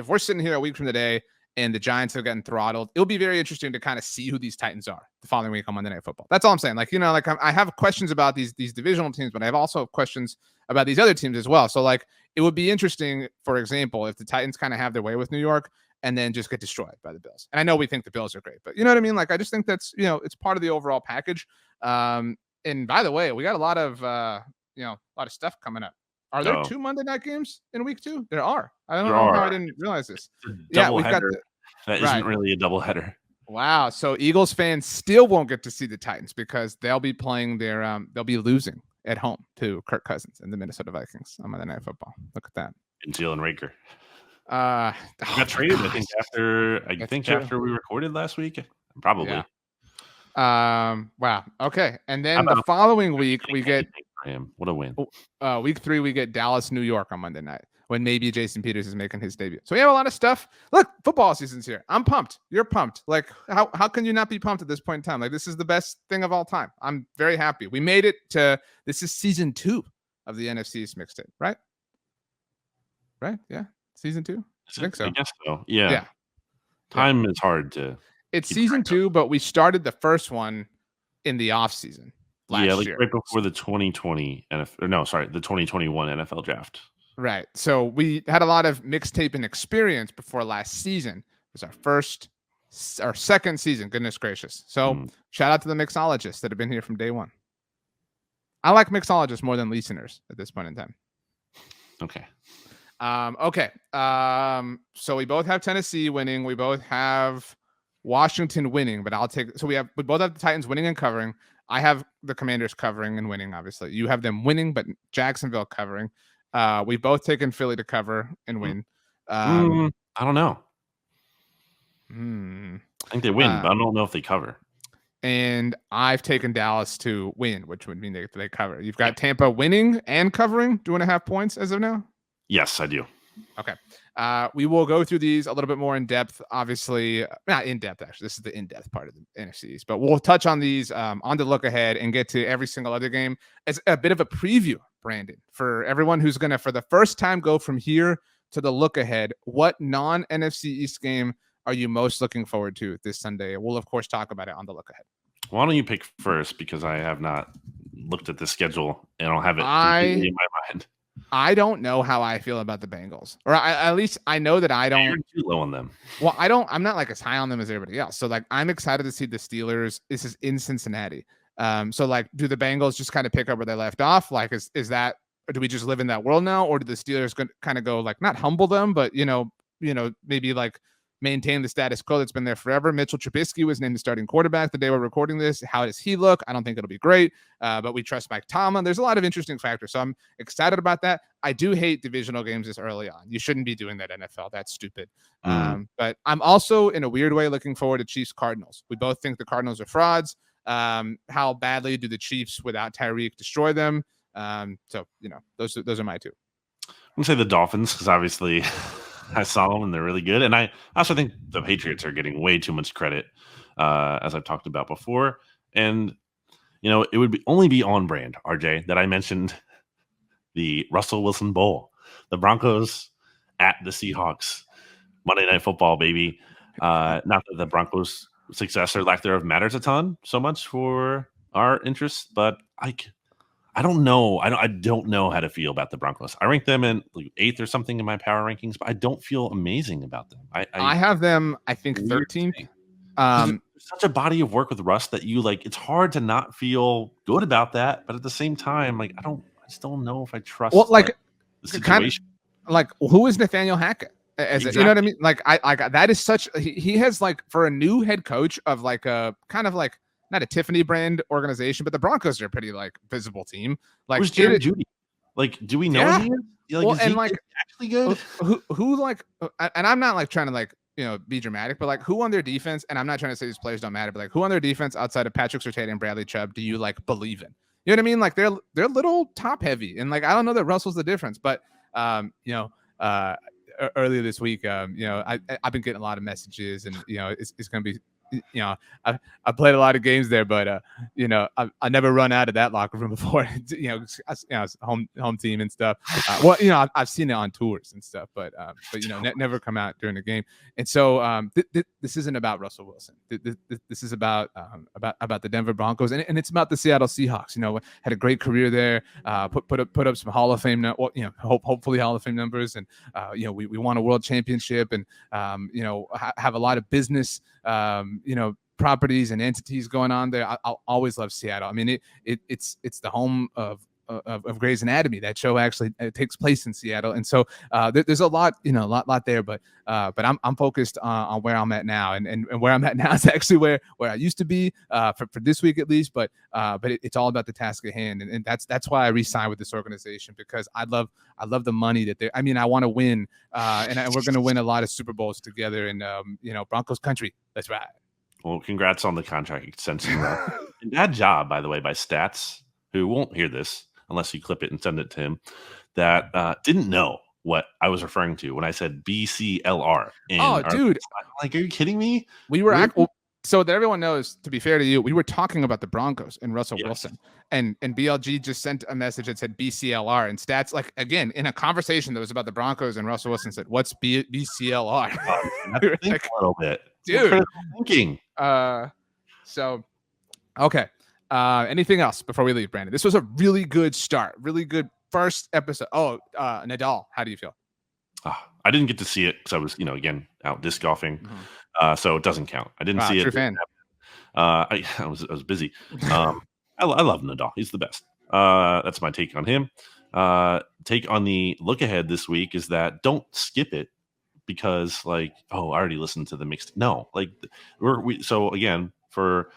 we're sitting here a week from today and the Giants have gotten throttled. It'll be very interesting to kind of see who these Titans are the following week on Monday Night Football. That's all I'm saying. Like, like I have questions about these divisional teams, but I have also questions about these other teams as well. So like, it would be interesting, for example, if the Titans kind of have their way with New York and then just get destroyed by the Bills. And I know we think the Bills are great, but you know what I mean? Like, I just think that's, it's part of the overall package. And by the way, we got a lot of stuff coming up. Are there 2 Monday night games in week 2? There are. I don't know how I didn't realize this. Yeah, we've got that isn't really a doubleheader. Wow. So Eagles fans still won't get to see the Titans because they'll be playing they'll be losing at home to Kirk Cousins and the Minnesota Vikings on Monday Night Football. Look at that. And Jalen Rager. Got traded, I think after we recorded last week. Probably. Yeah. Wow. Okay. And then the following week we get what a win. Week 3 we get Dallas, New York on Monday night when maybe Jason Peters is making his debut. So we have a lot of stuff. Look, football season's here. I'm pumped. You're pumped. Like how can you not be pumped at this point in time? Like this is the best thing of all time. I'm very happy. We made it to this is season 2 of the NFC East Mixtape, right? Right? Yeah. Season 2? I think so. I guess so. Yeah. Time is hard to. It's season 2, but we started the first one in the off season last year. Right before the 2020 the 2021 NFL draft. Right. So we had a lot of mixtaping experience before last season. It was our second season. Goodness gracious. So shout out to the mixologists that have been here from day one. I like mixologists more than listeners at this point in time. Okay. Okay. So we both have Tennessee winning. We both have Washington winning, but we both have the Titans winning and covering. I have the Commanders covering and winning, obviously. You have them winning, but Jacksonville covering. We've both taken Philly to cover and win. I don't know. I think they win, but I don't know if they cover. And I've taken Dallas to win, which would mean they cover. You've got Tampa winning and covering 2.5 points as of now? Yes, I do. Okay. We will go through these a little bit more in depth. Obviously, not in depth, actually. This is the in-depth part of the NFC East. But we'll touch on these on the look ahead and get to every single other game as a bit of a preview, Brandon, for everyone who's going to, for the first time, go from here to the look ahead. What non-NFC East game are you most looking forward to this Sunday? We'll, of course, talk about it on the look ahead. Why don't you pick first? Because I have not looked at the schedule and I don't have it completely in my mind. I don't know how I feel about the Bengals, or at least I know that I don't. You're too low on them. Well, I'm not like as high on them as everybody else. So like, I'm excited to see the Steelers. This is in Cincinnati. So like, do the Bengals just kind of pick up where they left off? Like, is that, or do we just live in that world now? Or do the Steelers kind of go like, not humble them, but maybe like maintain the status quo that's been there forever? Mitchell Trubisky was named the starting quarterback the day we're recording this. How does he look? I don't think it'll be great, but we trust Mike Tomlin. There's a lot of interesting factors, so I'm excited about that. I do hate divisional games this early on. You shouldn't be doing that, NFL. That's stupid. But I'm also, in a weird way, looking forward to Chiefs-Cardinals. We both think the Cardinals are frauds. How badly do the Chiefs without Tyreek destroy them? So those are my two. I'm gonna say the Dolphins, because obviously I saw them and they're really good. And I also think the Patriots are getting way too much credit, as I've talked about before. And, it would only be on brand, RJ, that I mentioned the Russell Wilson Bowl, the Broncos at the Seahawks, Monday Night Football, baby. Not that the Broncos' success or lack thereof matters a ton so much for our interests, but I don't know. I don't know how to feel about the Broncos. I rank them in like 8th or something in my power rankings, but I don't feel amazing about them. I have them, I think, 13th. Such a body of work with Russ that you like. It's hard to not feel good about that, but at the same time, like I just don't know if I trust. Well, like the situation. Like who is Nathaniel Hackett? You know what I mean? Like I that is such. He has like, for a new head coach of like a kind of like, not a Tiffany brand organization, but the Broncos are a pretty like visible team. Like, who's Jerry Jeudy? Like, do we know him? Like, and like actually good. Who like, and I'm not like trying to like be dramatic, but like who on their defense? And I'm not trying to say these players don't matter, but like who on their defense outside of Patrick Surtain and Bradley Chubb do you like believe in? You know what I mean? Like they're a little top heavy, and like I don't know that Russell's the difference, but earlier this week, I've been getting a lot of messages, and it's going to be I played a lot of games there, but I never run out of that locker room before. It's home team and stuff. I've seen it on tours and stuff, but never come out during the game. And so this isn't about Russell Wilson. This is about the Denver Broncos, and it's about the Seattle Seahawks. Had a great career there. Put up some Hall of Fame, hopefully Hall of Fame numbers, and we won a world championship, and have a lot of business, properties and entities going on there. I'll always love Seattle. I mean, it's the home of Grey's Anatomy. That show actually takes place in Seattle, and so there's a lot there. But I'm focused on where I'm at now, and where I'm at now is actually where I used to be for this week at least. But it's all about the task at hand, and that's why I re-signed with this organization, because I love the money that they. I mean, I want to win, and we're going to win a lot of Super Bowls together in Broncos country. That's right. Well, congrats on the contract extension. And bad job, by the way, by Stats, who won't hear this unless you clip it and send it to him, that didn't know what I was referring to when I said BCLR. Dude. Like, are you kidding me? We were so that everyone knows, to be fair to you, we were talking about the Broncos and Russell Wilson. And BLG just sent a message that said BCLR, and Stats, like, again, in a conversation that was about the Broncos, and Russell Wilson said, "What's BCLR?" Think a little bit. Dude. Thinking. So, okay. Anything else before we leave, Brandon? This was a really good start. Really good first episode. Nadal, how do you feel? I didn't get to see it because I was, again, out disc golfing. Mm-hmm. So it doesn't count. I didn't see it. Fan. I was busy. I love Nadal. He's the best. That's my take on him. Take on the look ahead this week is that don't skip it because, like, I already listened to the mixed. No, like so again, for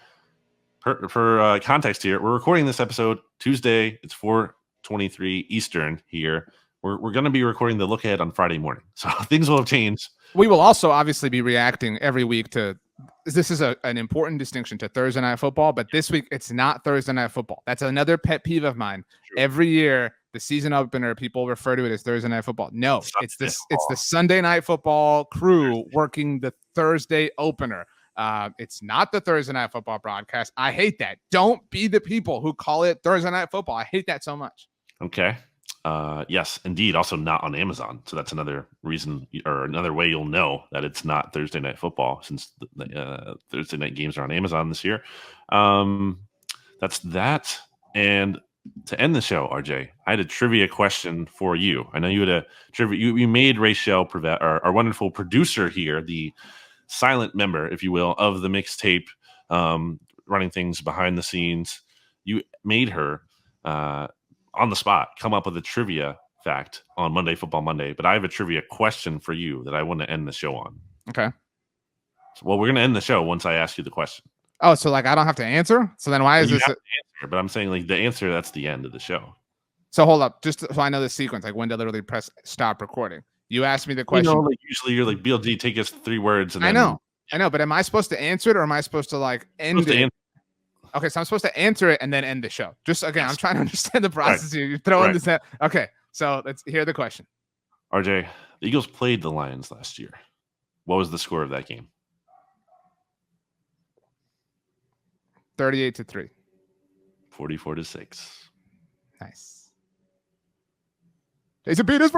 context here, we're recording this episode Tuesday. It's 4:23 Eastern here. We're going to be recording the look ahead on Friday morning, so things will have changed. We will also obviously be reacting every week to. This is an important distinction to Thursday Night Football, but this week it's not Thursday Night Football. That's another pet peeve of mine. True. Every year, the season opener, people refer to it as Thursday Night Football. No, it's the Sunday Night Football crew working the Thursday opener. It's not the Thursday Night Football broadcast. I hate that. Don't be the people who call it Thursday Night Football. I hate that so much. Okay. Yes, indeed. Also not on Amazon. So that's another reason, or another way you'll know that it's not Thursday Night Football, since the Thursday night games are on Amazon this year. That's that. And to end the show, RJ, I had a trivia question for you. I know you had a trivia. You made Rachel, our wonderful producer here, the silent member, if you will, of the mixtape, running things behind the scenes. You made her on the spot come up with a trivia fact on Monday Football Monday, but I have a trivia question for you that I want to end the show on. Okay. Well, we're going to end the show once I ask you the question. Oh, so like I don't have to answer? So then why is this? But I'm saying, like, the answer, that's the end of the show. So hold up, just so I know the sequence, like when to literally press stop recording. You asked me the question. Like usually you're like, BLG, take us 3 words. And I know, but am I supposed to answer it, or am I supposed to like end it? Okay, so I'm supposed to answer it and then end the show. Just again, yes. I'm trying to understand the process here. You're throwing this out. Okay, so let's hear the question. RJ, the Eagles played the Lions last year. What was the score of that game? 38-3. 44-6. Nice. Jason Peters.